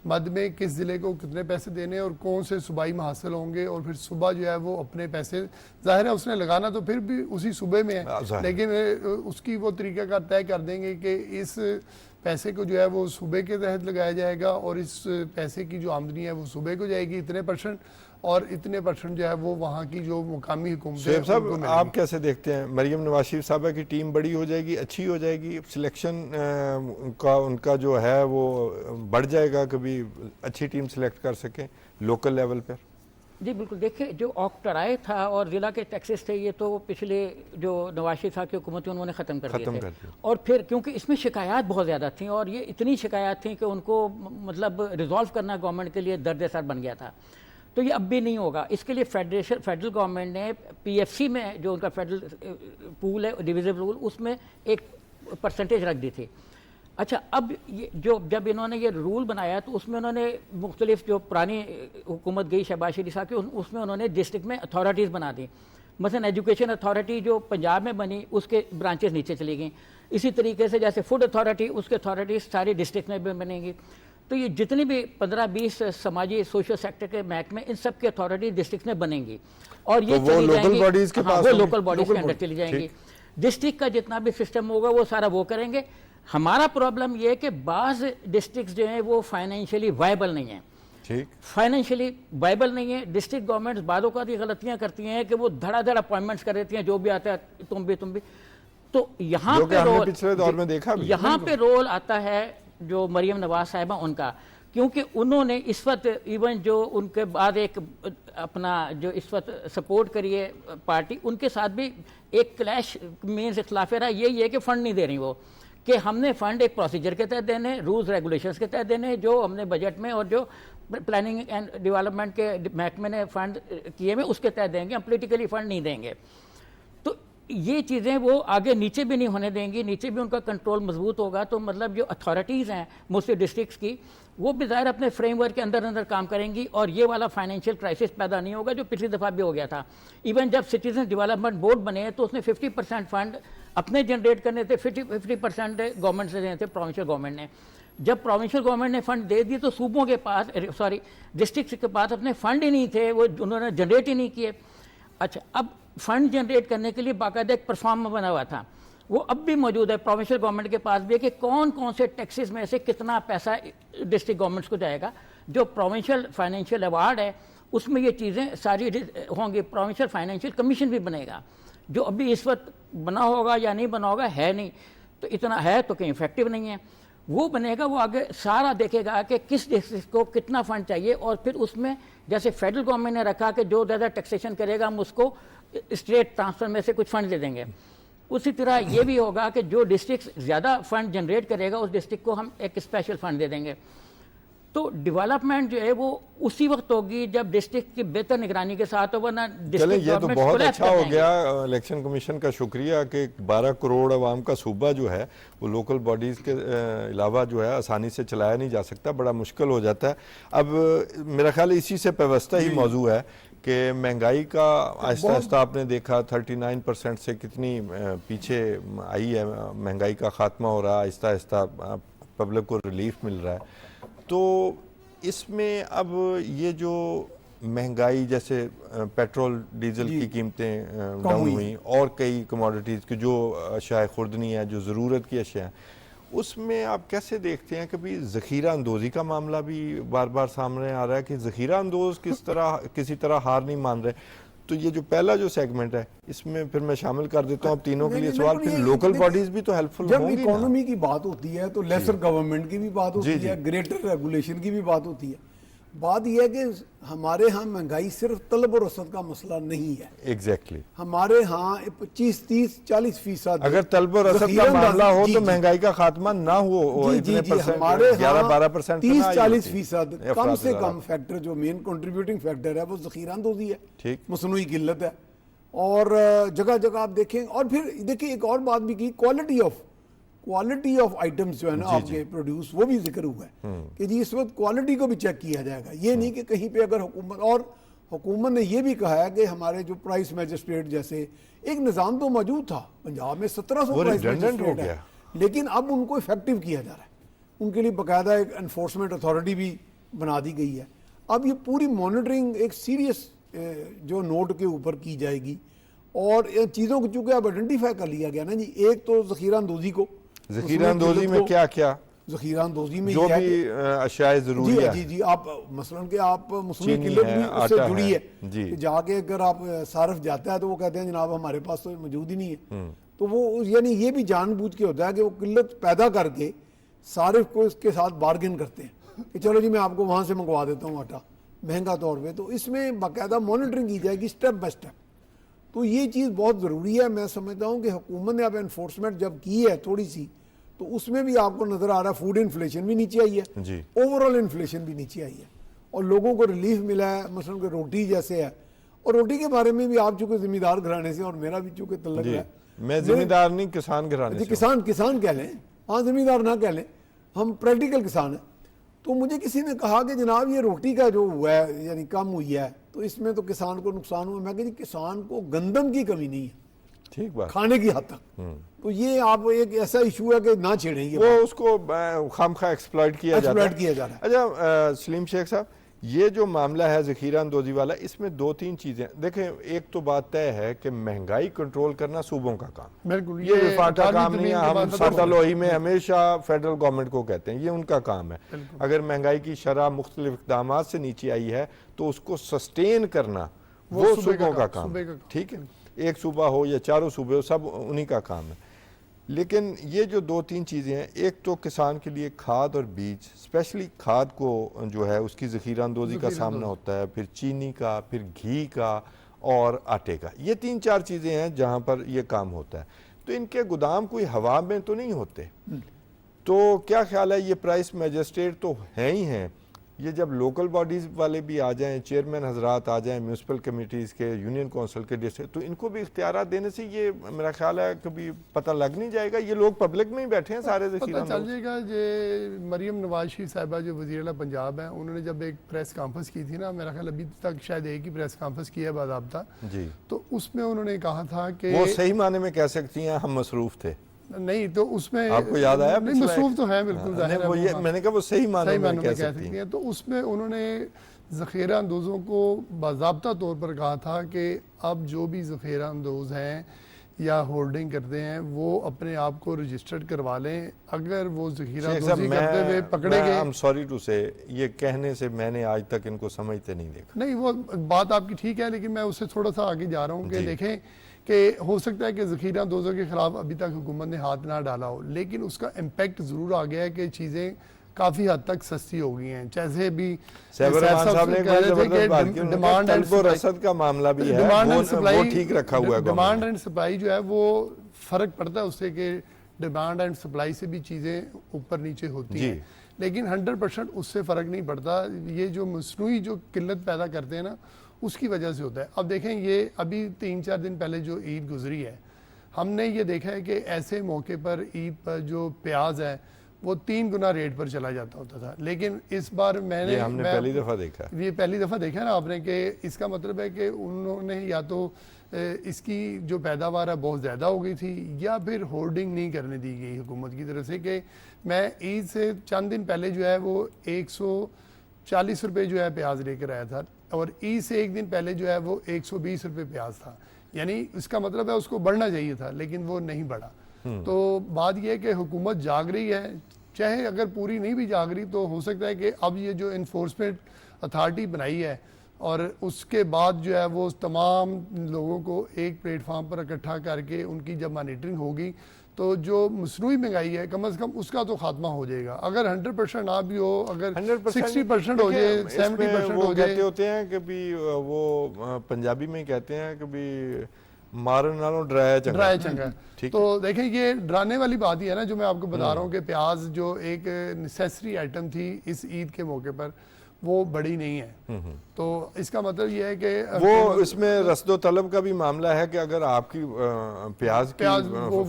मद में किस ज़िले को कितने पैसे देने और कौन से सूबाई में हासिल होंगे। और फिर सुबह जो है वो अपने पैसे, जाहिर है उसने लगाना तो फिर भी उसी सूबे में है, लेकिन उसकी वो तरीक़ाकार तय कर देंगे कि इस पैसे को जो है वो सूबे के तहत लगाया जाएगा और इस पैसे की जो आमदनी है वो सूबे को जाएगी इतने % और इतने % जो है वो वहाँ की जो मुकामी हुकूमत है शेख साहब उनको मिलेगी। आप कैसे देखते हैं मरियम नवाज शरीफ साहबा की टीम बड़ी हो जाएगी, अच्छी हो जाएगी, सिलेक्शन का उनका जो है वो बढ़ जाएगा, कभी अच्छी टीम सिलेक्ट कर सकें लोकल लेवल पर? जी बिल्कुल, देखिए जो ऑक्टराय था और ज़िला के टैक्सेस थे ये तो पिछले जो नवाज शरीफ साहब की हुकूमत थी उन्होंने ख़त्म कर दिए थे। और फिर क्योंकि इसमें शिकायत बहुत ज़्यादा थी और ये इतनी शिकायत थी कि उनको मतलब रिजॉल्व करना गवर्नमेंट के लिए दर्द सर बन गया था। तो ये अब भी नहीं होगा। इसके लिए फेडरल गवर्नमेंट ने पीएफसी में जो उनका फेडरल पूल है डिविजिबल पूल, उसमें एक % रख दी थी। अच्छा, अब ये जो जब इन्होंने ये रूल बनाया तो उसमें उन्होंने मुख्तलिफ जो पुरानी हुकूमत गई शहबाज शरीफ साहब की उसमें उन्होंने डिस्ट्रिक्ट में अथॉरिटीज़ बना दी। मसलन एजुकेशन अथॉरिटी जो पंजाब में बनी उसके ब्रांचेस नीचे चली गई। इसी तरीके से जैसे फूड अथॉरिटी उसके अथॉरिटीज़ सारी डिस्ट्रिक्ट में भी बनेंगी। तो ये जितनी भी 15-20 समाजी सोशल सेक्टर के महकमे इन सब की अथॉरिटी डिस्ट्रिक्ट में बनेंगी और ये तो वो लोकल बॉडीज के पास वो लोकल बॉडीज के अंदर चली जाएंगी। डिस्ट्रिक्ट का जितना भी सिस्टम होगा वो सारा वो करेंगे। हमारा प्रॉब्लम ये है कि बाज़ डिस्ट्रिक्ट जो हैं वो फाइनेंशियली वायबल नहीं है, ठीक, फाइनेंशियली वायबल नहीं है। डिस्ट्रिक्ट गवर्नमेंट्स बादों का भी गलतियां करती हैं कि वो धड़ाधड़ अपॉइंटमेंट्स कर देती हैं, जो भी आता है तुम भी। तो यहाँ पे रोल पिछले दौर में देखा भी, यहाँ पे रोल आता है जो मरियम नवाज साहिबा उनका, क्योंकि उन्होंने इस वक्त इवन जो उनके बाद एक अपना जो इस वक्त सपोर्ट करी है पार्टी, उनके साथ भी एक क्लैश मीन्स इख्लाफ रहा यही है कि फ़ंड नहीं दे रही वो, कि हमने फ़ंड एक प्रोसीजर के तहत देने, रूल्स रेगुलेशंस के तहत देने, जो हमने बजट में और जो प्लानिंग एंड डेवलपमेंट के महकमे ने फ़ंड किए हुए उसके तहत देंगे, हम पोलिटिकली फ़ंड नहीं देंगे। तो ये चीज़ें वो आगे नीचे भी नहीं होने देंगी, नीचे भी उनका कंट्रोल मजबूत होगा। तो मतलब जो अथॉरिटीज़ हैं मोस्टली डिस्ट्रिक्ट्स की, वो भी ज़ाहिर अपने फ्रेमवर्क के अंदर अंदर काम करेंगी और ये वाला फाइनेंशियल क्राइसिस पैदा नहीं होगा जो पिछली दफ़ा भी हो गया था। इवन जब सिटीजन डेवलपमेंट बोर्ड बने तो उसने 50% फ़ंड अपने जनरेट करने थे, 50% गवर्नमेंट से देने थे प्रोविंशियल गवर्नमेंट ने। जब प्रोविंशियल गवर्नमेंट ने फ़ंड दे दिए तो सूबों के पास डिस्ट्रिक्ट के पास अपने फ़ंड ही नहीं थे, वो उन्होंने जनरेट ही नहीं किए। अच्छा, अब फ़ंड जनरेट करने के लिए बाकायदा एक परफॉर्म बना हुआ था, वो अब भी मौजूद है प्रोविंशियल गवर्नमेंट के पास भी, है कि कौन कौन से टैक्सेस में से कितना पैसा डिस्ट्रिक्ट गवर्नमेंट्स को जाएगा। जो प्रोविंशियल फाइनेंशियल अवार्ड है उसमें ये चीज़ें सारी होंगी। प्रोविंशियल फाइनेंशियल कमीशन भी बनेगा जो अभी इस वक्त बना होगा या नहीं बना होगा है नहीं, तो इतना है तो कहीं इफेक्टिव नहीं है। वो बनेगा, वो आगे सारा देखेगा कि किस डिस्ट्रिक्ट को कितना फ़ंड चाहिए और फिर उसमें जैसे फेडरल गवर्नमेंट ने रखा कि जो ज़्यादा टैक्सेशन करेगा हम उसको स्टेट ट्रांसफ़र में से कुछ फ़ंड दे देंगे, उसी तरह ये भी होगा कि जो डिस्ट्रिक्ट ज़्यादा फंड जनरेट करेगा उस डिस्ट्रिक्ट को हम एक स्पेशल फंड दे देंगे। तो डेवलपमेंट जो है वो उसी वक्त होगी जब डिस्ट्रिक्ट की बेहतर निगरानी के साथ होगा ना। चलें, ये तो बहुत अच्छा हो गया। इलेक्शन कमीशन का शुक्रिया कि 12 करोड़ आवाम का सूबा जो है वो लोकल बॉडीज़ के अलावा जो है आसानी से चलाया नहीं जा सकता, बड़ा मुश्किल हो जाता है। अब मेरा ख्याल इसी से व्यवस्था ही मौजू है कि महंगाई का आहिस्ता आहिस्ता आपने देखा 39% से कितनी पीछे आई है, महंगाई का खात्मा हो रहा है, आहिस्ता आहिस्ता पब्लिक को रिलीफ मिल रहा है। तो इसमें अब ये जो महंगाई जैसे पेट्रोल डीजल की कीमतें डाउन हुई और कई कमोडिटीज़ की जो अशिया खुर्दनी है, जो ज़रूरत की अशिया है, उसमें आप कैसे देखते हैं? कभी ज़ख़ीरा अंदोज़ी का मामला भी बार बार सामने आ रहा है कि ज़ख़ीरा अंदोज़ किसी तरह हार नहीं मान रहे। तो ये जो पहला जो सेगमेंट है इसमें फिर मैं शामिल कर देता हूँ अब तीनों के नहीं, लिए नहीं, सवाल, बिल्कुल फिर ये- लोकल देखिए, बॉडीज भी तो हेल्पफुल जब होंगी ना। इकोनॉमी की बात होती है तो लेसर गवर्नमेंट की भी बात होती जी, है, जी। ग्रेटर रेगुलेशन की भी बात होती है। बात यह है कि हमारे यहाँ महंगाई सिर्फ तलब और रसद का मसला नहीं है। एग्जैक्टली हमारे यहाँ 25, 30, 40% अगर तलब और रसद का ज़ख़ीरा-अंदाज़ी- मामला हो जी, तो जी। महंगाई का खात्मा ना हो जी जी इतने जी परसेंट, हमारे 11-12% 30-40% कम अफराद से ज़रा। कम फैक्टर जो मेन कंट्रीब्यूटिंग फैक्टर है वो ज़ख़ीरा-अंदाज़ी है, ठीक। मसनूई किल्लत है। और जगह जगह आप देखें, और फिर देखिए एक और बात भी की, क्वालिटी ऑफ आइटम्स जो है ना आपके प्रोड्यूस, वो भी जिक्र हुआ है कि जी इस वक्त क्वालिटी को भी चेक किया जाएगा। ये नहीं कि कहीं पे अगर हुकूमत ने ये भी कहा है कि हमारे जो प्राइस मैजिस्ट्रेट जैसे एक निज़ाम तो मौजूद था पंजाब में, 1700 वो प्राइस redundant हो मैजिस्ट्रेट है, गया। लेकिन अब उनको इफेक्टिव किया जा रहा है। उनके लिए बाकायदा एक एनफोर्समेंट अथॉरिटी भी बना दी गई है। अब ये पूरी मॉनिटरिंग एक सीरियस जो नोट के ऊपर की जाएगी, और इन चीज़ों को चूंकि अब आइडेंटिफाई कर लिया गया ना जी, एक तो ज़ख़ीरा-अंदोज़ी को, ज़ख़ीरा-अंदोज़ी में क्या क्या ज़ख़ीरा-अंदोज़ी में जो यह है भी कि- अशाए जी जरूरी है, जी जी आप मसलन के आप मसनूई चीनी किल्लत है, भी उससे आटा जुड़ी है, है जी। कि जाके अगर आप सारफ जाता है तो वो कहते हैं जनाब हमारे पास तो मौजूद ही नहीं है। तो वो यानी ये भी जानबूझ के होता है कि वो किल्लत पैदा करके सारिफ को इसके साथ बार्गेन करते हैं कि चलो जी मैं आपको वहाँ से मंगवा देता हूँ आटा महंगा तौर पे। तो इसमें बाकायदा मॉनिटरिंग की जाएगी स्टेप बाय स्टेप। तो ये चीज़ बहुत ज़रूरी है। मैं समझता हूँ कि हुकूमत ने अब एनफोर्समेंट जब की है थोड़ी सी, तो उसमें भी आपको नज़र आ रहा है फूड इन्फ्लेशन भी नीचे आई है, जी। ओवरऑल इन्फ्लेशन भी नीचे आई है, और लोगों को रिलीफ मिला है। मसलन कि रोटी जैसे है, और रोटी के बारे में भी आप चूंकि जिम्मेदार घराने से और मेरा भी चूंकि तल्लुक जी। है, मैं जिम्मेदार नहीं, किसान घराने जी से हूं। किसान कह लें, हाँ जिम्मेदार ना कह लें, हम प्रैक्टिकल किसान हैं। तो मुझे किसी ने कहा कि जनाब ये रोटी का जो हुआ है यानी कम हुई है तो इसमें तो किसान को नुकसान हुआ। मैं कहती किसान को गंदम की कमी नहीं है ठीक बात। खाने की हद तक। तो ये आप एक ऐसा इशू है कि ना छेड़ें ये वो उसको खामखा एक्सप्लॉइट किया जाता है। Exploit किया जा रहा है। अच्छा सलीम शेख साहब, ये जो मामला है ज़ख़ीरा-अंदोज़ी वाला, इसमें दो तीन चीज़ें देखें। एक तो बात तय है कि महंगाई कंट्रोल करना सूबों का काम, बिल्कुल, ये विफाक का काम नहीं है। हम बात सादा लोही में हमेशा फेडरल गवर्नमेंट को कहते हैं, ये उनका काम है। अगर महंगाई की शरह मुख्तलिफ इक़दामात से नीचे आई है तो उसको सस्टेन करना वो सूबों का काम है। ठीक है, एक सूबा हो या चारों सूबे हो, सब उन्हीं का काम है। लेकिन ये जो दो तीन चीज़ें हैं, एक तो किसान के लिए खाद और बीज, स्पेशली खाद को जो है उसकी ज़ख़ीरा-अंदोज़ी का सामना होता है, फिर चीनी का, फिर घी का और आटे का। ये 3-4 चीज़ें हैं जहाँ पर ये काम होता है। तो इनके गोदाम कोई हवा में तो नहीं होते। तो क्या ख्याल है, ये प्राइस मैजिस्ट्रेट तो हैं ही हैं, ये जब लोकल बॉडीज़ वाले भी आ जाएं, चेयरमैन हजरात आ जाएं म्यूनसिपल कमेटीज़ के, यूनियन काउंसिल के डिस्ट्रिक्ट, तो इनको भी इख्तियारात देने से ये मेरा ख्याल है कभी पता लग नहीं जाएगा। ये लोग पब्लिक में ही बैठे हैं सारे पता ज़ख़ीरा। चल जाएगा। जे मरियम नवाज शरीफ साहिबा जो वज़ीर-ए-आला पंजाब है, उन्होंने जब एक प्रेस कॉन्फ्रेंस की थी ना, मेरा ख्याल अभी तक शायद एक ही प्रेस कॉन्फ्रेंस की है बाज़ाब्ता, जी, तो उसमें उन्होंने कहा था कि वो सही माने में कह सकती हैं हम मसरूफ़ थे। नहीं, तो उसमें आपको याद आया नहीं, मसरूफ तो है बिल्कुल, नहीं, जाहिर है वो ये वो मैंने कहा वो सही माने में मानों कह में कह सकती सकती हैं। हैं। तो उसमें उन्होंने ज़ख़ीरा अंदोज़ों को बाज़ाब्ता तौर पर कहा था कि अब जो भी ज़ख़ीरा अंदोज़ हैं या होल्डिंग करते हैं वो अपने आप को रजिस्टर्ड करवा लें। अगर वो ज़ख़ीरा शेख साहब, अंदोज़ी करते हुए पकड़े गए, आई एम सॉरी टू से, ये कहने से मैंने आज तक इनको समझते नहीं देखा। नहीं वो बात आपकी ठीक है, लेकिन मैं उससे थोड़ा सा आगे जा रहा हूँ कि जी। देखें कि हो सकता है कि ज़ख़ीरा अंदोज़ों के खिलाफ अभी तक हुकूमत ने हाथ ना डाला हो, लेकिन उसका इम्पैक्ट ज़रूर आ गया है कि चीज़ें काफ़ी हद तक सस्ती हो गई हैं। जैसे भी सैबर रहमान साहब ने एक बड़ी ज़बरदस्त बात की, उन्होंने कहा डिमांड एंड तलब और रसद का मामला भी है, डिमांड एंड वो सप्लाई ठीक रखा हुआ है डिमांड गवर्नमेंट एंड सप्लाई जो है वो फ़र्क पड़ता है उससे कि डिमांड एंड सप्लाई से भी चीज़ें ऊपर नीचे होती जी। हैं, लेकिन 100% उससे फ़र्क नहीं पड़ता। ये जो मसनूई जो किल्लत पैदा करते हैं ना, उसकी वजह से होता है। अब देखें, ये अभी 3-4 दिन पहले जो ईद गुजरी है, हमने ये देखा है कि ऐसे मौके पर ईद पर जो प्याज है वो 3 गुना रेट पर चला जाता होता था, लेकिन इस बार ये हमने पहली दफ़ा देखा। ये पहली दफ़ा देखा ना आपने कि इसका मतलब है कि उन्होंने या तो इसकी जो पैदावार है बहुत ज़्यादा हो गई थी, या फिर होल्डिंग नहीं करने दी गई हुकूमत की तरफ से। कि मैं ईद से चंद दिन पहले जो है वो 140 रुपये जो है प्याज लेकर आया था, और ईद से एक दिन पहले जो है वो 120 रुपये प्याज था। यानी इसका मतलब है उसको बढ़ना चाहिए था, लेकिन वो नहीं बढ़ा। तो बात यह है कि हुकूमत जाग रही है, चाहे अगर पूरी नहीं भी जाग रही तो हो सकता है कि अब ये जो इन्फोर्समेंट अथॉरिटी बनाई है और उसके बाद जो है वो तमाम लोगों को एक प्लेटफार्म पर इकट्ठा करके उनकी जब मॉनिटरिंग होगी तो जो मसनूई महंगाई है कम से कम उसका तो खात्मा हो जाएगा। अगर 100% ना भी हो, अगर 60% हो जाए, 70% वो हो जाए। कहते होते हैं कि भी वो पंजाबी में कहते हैं कि भी मारन नालों डराया चंगा। ठीक तो देखें ये डराने वाली बात ही है ना जो मैं आपको बता रहा हूँ कि प्याज जो एक नेसेसरी आइटम थी इस ईद के मौके पर वो बड़ी नहीं है। तो इसका मतलब ये है कि वो इसमें रसदो तलब का भी मामला है कि अगर आपकी प्याज की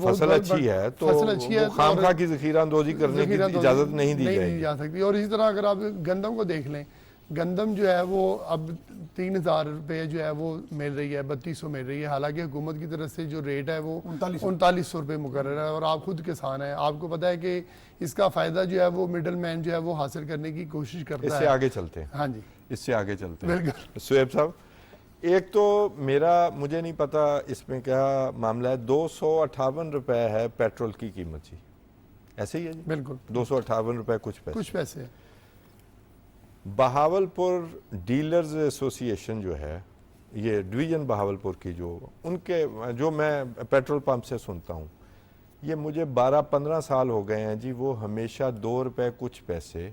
फसल अच्छी है तो खामखा की ज़ख़ीरा अंदोज़ी करने की इजाज़त नहीं दी जा सकती। और इसी तरह अगर आप गंदम को देख लें, गंदम जो है वो अब 3000 रुपये जो है वो मिल रही है, 3200 मिल रही है। हालांकि हुकूमत की तरफ से जो रेट है वो 3900 रुपये मुकर्रर है। और आप खुद किसान हैं, आपको पता है कि इसका फ़ायदा जो है वो मिडल मैन जो है वो हासिल करने की कोशिश करता है। इससे आगे चलते हैं। हाँ जी, इससे आगे चलते हैं। शुएब साहब, एक तो मुझे नहीं पता इसमें क्या मामला है, 258 रुपये है पेट्रोल की कीमत जी, ऐसे ही है जी? बिल्कुल 258 रुपये कुछ पैसे। बहावलपुर डीलर्स एसोसिएशन जो है, ये डिवीज़न बहावलपुर की जो मैं पेट्रोल पंप से सुनता हूँ, ये मुझे 12-15 साल हो गए हैं जी, वो हमेशा 2 रुपये कुछ पैसे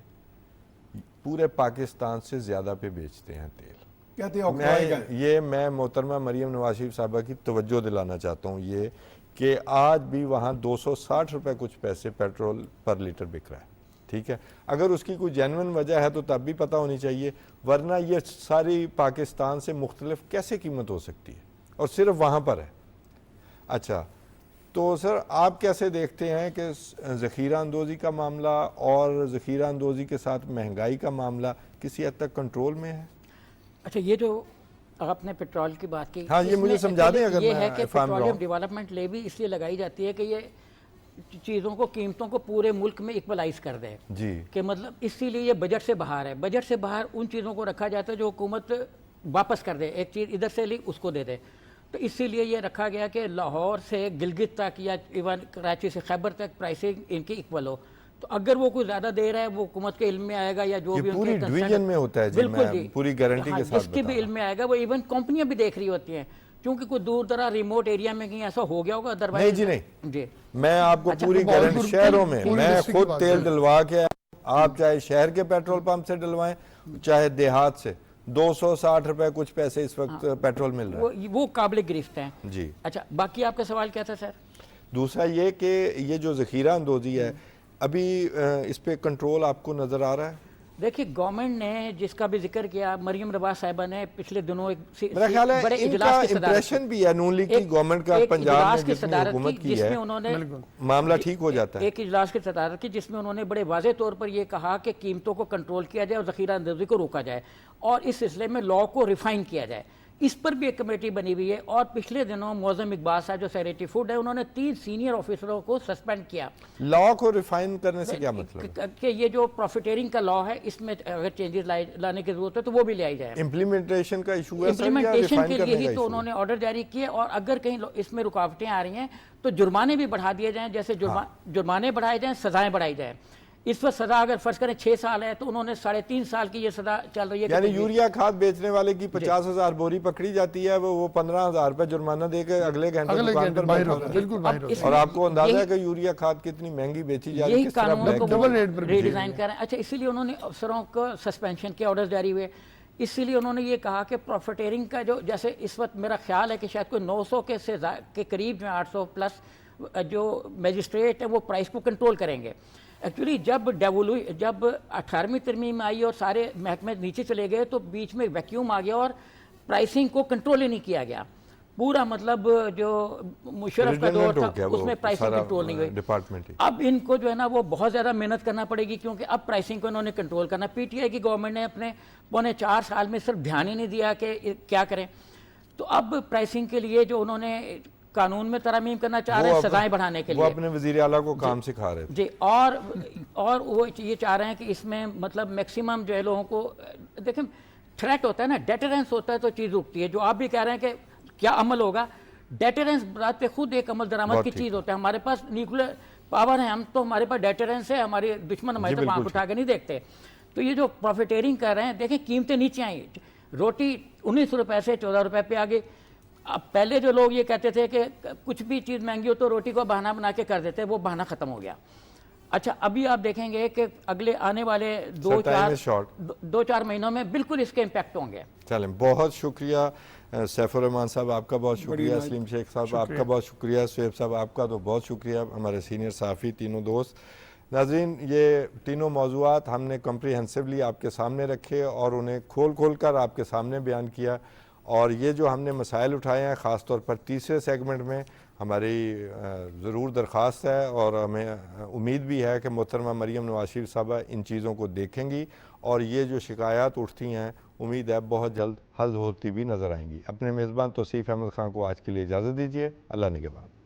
पूरे पाकिस्तान से ज़्यादा पे बेचते हैं तेल। कहते मैं मोहतरमा मरियम नवाज शरीफ साहबा की तवज्जो दिलाना चाहता हूँ ये कि आज भी वहाँ 260 रुपये कुछ पैसे पेट्रोल पर लीटर बिक रहा है। ठीक है, अगर उसकी कोई जेन्युइन वजह है तो तब भी पता होनी चाहिए, वरना ये सारी पाकिस्तान से मुख्तलिफ कैसे कीमत हो सकती है और सिर्फ वहाँ पर है। अच्छा, तो सर आप कैसे देखते हैं कि ज़ख़ीरा अंदोज़ी का मामला और ज़ख़ीरा अंदोज़ी के साथ महंगाई का मामला किसी हद तक कंट्रोल में है? अच्छा, ये जो आपने पेट्रोल की बात की, हाँ, ये मुझे समझा दें अगर ये है कि मैं पेट्रोलियम डेवलपमेंट लेवी इसलिए लगाई जाती है कि ये चीज़ों को, कीमतों को पूरे मुल्क में इक्वलाइज कर दे जी, कि मतलब इसीलिए ये बजट से बाहर है। बजट से बाहर उन चीज़ों को रखा जाता है जो हुकूमत वापस कर दे, एक चीज़ इधर से ली उसको दे दे। तो इसीलिए ये रखा गया कि लाहौर से गिलगित तक या इवन कराची से खैबर तक प्राइसिंग इनकी इक्वल हो। तो अगर वो कुछ ज़्यादा दे रहा है वो हुकूमत के इल्म में आएगा या जो भी पूरी डिवीजन में होता है जी, बिल्कुल जी, पूरी गारंटी के साथ जिसके भी इल्म में आएगा वो इवन कंपनियां भी देख रही होती हैं, क्योंकि कोई दूर दराज रिमोट एरिया में कहीं ऐसा हो गया होगा अदरवाइज। नहीं जी, नहीं जी, मैं आपको पूरी गारंटी, शहरों में मैं खुद तेल डलवा के, आप चाहे शहर के पेट्रोल पंप से डलवाएं चाहे देहात से, 260 रुपए कुछ पैसे इस वक्त पेट्रोल मिल रहा है। वो काबिल गिरफ्त है जी। अच्छा, बाकी आपका सवाल क्या था सर? दूसरा ये कि ये जो ज़ख़ीरा अंदोज़ी है अभी इस पे कंट्रोल आपको नजर आ रहा है? देखिए, गवर्नमेंट ने जिसका भी जिक्र किया, मरियम नवाज साहिबा ने पिछले दिनों मेरा ख्याल है इनका इंप्रेशन भी है नून लीग की गवर्नमेंट का पंजाब में जिसमें हुकूमत की है, उन्होंने मामला ठीक हो जाता है। एक इजलास की सदारत की जिसमें उन्होंने बड़े वाज़ेह तौर पर यह कहा कि कीमतों को कंट्रोल किया जाए और ज़ख़ीरा अंदोज़ी को रोका जाए और इस सिलसिले में लॉ को रिफाइन किया जाए। इस पर भी एक कमेटी बनी हुई है। और पिछले दिनों मौज़म इकबाल साहब जो सेक्रेटरी फूड है, उन्होंने 3 सीनियर ऑफिसरों को सस्पेंड किया। लॉ को रिफाइन करने से क्या मतलब? कि ये जो प्रॉफिटेरिंग का लॉ है इसमें अगर चेंजेस लाने की जरूरत है तो वो भी ले आई जाए। इम्प्लीमेंटेशन का इशू है, इम्प्लीमेंटेशन के लिए ही तो उन्होंने ऑर्डर जारी किए और अगर कहीं इसमें रुकावटें आ रही हैं तो जुर्माने भी बढ़ा दिए जाएं, जैसे जुर्माने बढ़ाए जाएं, सजाएं बढ़ाई जाए। इस पर सजा अगर फर्ज करें 6 साल है तो उन्होंने 3.5 साल की ये सजा चल रही है। यानी यूरिया खाद बेचने वाले की 50,000 बोरी पकड़ी जाती है, वो 15,000 रुपए जुर्माना देकर अगले घंटे दुकान पर बाहर होता है। बिल्कुल बाहर होता है। और आपको अंदाजा है कि यूरिया खाद कितनी महंगी बेची जा रही है, यही कानून को डबल रेट पर रीडिजाइन कर रहे हैं। अच्छा, इसीलिए उन्होंने अफसरों को सस्पेंशन के ऑर्डर जारी हुए। इसीलिए उन्होंने ये कहा कि प्रॉफिटेरिंग का जो, जैसे इस वक्त मेरा ख्याल है कि शायद कोई 900 के करीब 800 प्लस जो मजिस्ट्रेट है वो प्राइस को कंट्रोल करेंगे। एक्चुअली जब 18वीं तरमीम आई और सारे महकमे नीचे चले गए तो बीच में वैक्यूम आ गया और प्राइसिंग को कंट्रोल ही नहीं किया गया। पूरा मतलब जो मुशर्रफ का दौर था उसमें प्राइसिंग कंट्रोल नहीं हुई। डिपार्टमेंट अब इनको जो है ना वो बहुत ज़्यादा मेहनत करना पड़ेगी, क्योंकि अब प्राइसिंग को इन्होंने कंट्रोल करना। पीटीआई की गवर्नमेंट ने अपने 4.25 साल में सिर्फ ध्यान ही नहीं दिया कि क्या करें। तो अब प्राइसिंग के लिए जो उन्होंने कानून में तरमीम करना चाह रहे हैं सजाएं बढ़ाने के लिए, वो अपने वजीर आला को काम सिखा रहे थे जी। और वो ये चाह रहे हैं कि इसमें मतलब मैक्सिमम जो है लोगों को, देखें थ्रेट होता है ना, डेटरेंस होता है तो चीज़ रुकती है। जो आप भी कह रहे हैं कि क्या अमल होगा, डेटरेंस बात पे खुद एक अमल दरामद की चीज़ होता है। हमारे पास न्यूक्लियर पावर है, हम तो हमारे पास डेटरेंस है, हमारे दुश्मन हमारे तो आंख उठा के नहीं देखते। तो ये जो प्रॉफिटेरिंग कर रहे हैं, देखें कीमतें नीचे आई, रोटी 19 रुपए से 14 रुपए पे आ गई। अब पहले जो लोग ये कहते थे कि कुछ भी चीज़ महंगी हो तो रोटी को बहाना बना के कर देते, वो बहाना ख़त्म हो गया। अच्छा, अभी आप देखेंगे कि अगले आने वाले Sir, time is short. दो चार महीनों में बिल्कुल इसके इम्पैक्ट होंगे। चलें, बहुत शुक्रिया सैफुर रहमान साहब, आपका बहुत शुक्रिया, सलीम शेख साहब आपका बहुत शुक्रिया, शुएब साहब आपका तो बहुत शुक्रिया, हमारे सीनियर साफ़ी तीनों दोस्त। नाज़रीन, ये तीनों मौज़ूआत हमने कम्प्रीहेंसिवली आपके सामने रखे और उन्हें खोल खोल कर आपके सामने बयान किया। और ये जो हमने मसाइल उठाए हैं, ख़ास तौर पर तीसरे सेगमेंट में, हमारी ज़रूर दरख्वास्त है और हमें उम्मीद भी है कि मोहतरमा मरीम नवाज शरीफ साहबा इन चीज़ों को देखेंगी और ये जो शिकायत उठती हैं उम्मीद है बहुत जल्द हल होती भी नज़र आएंगी। अपने मेज़बान तौसीफ़ अहमद ख़ान को आज के लिए इजाज़त दीजिए। अल्लाह निगहबान।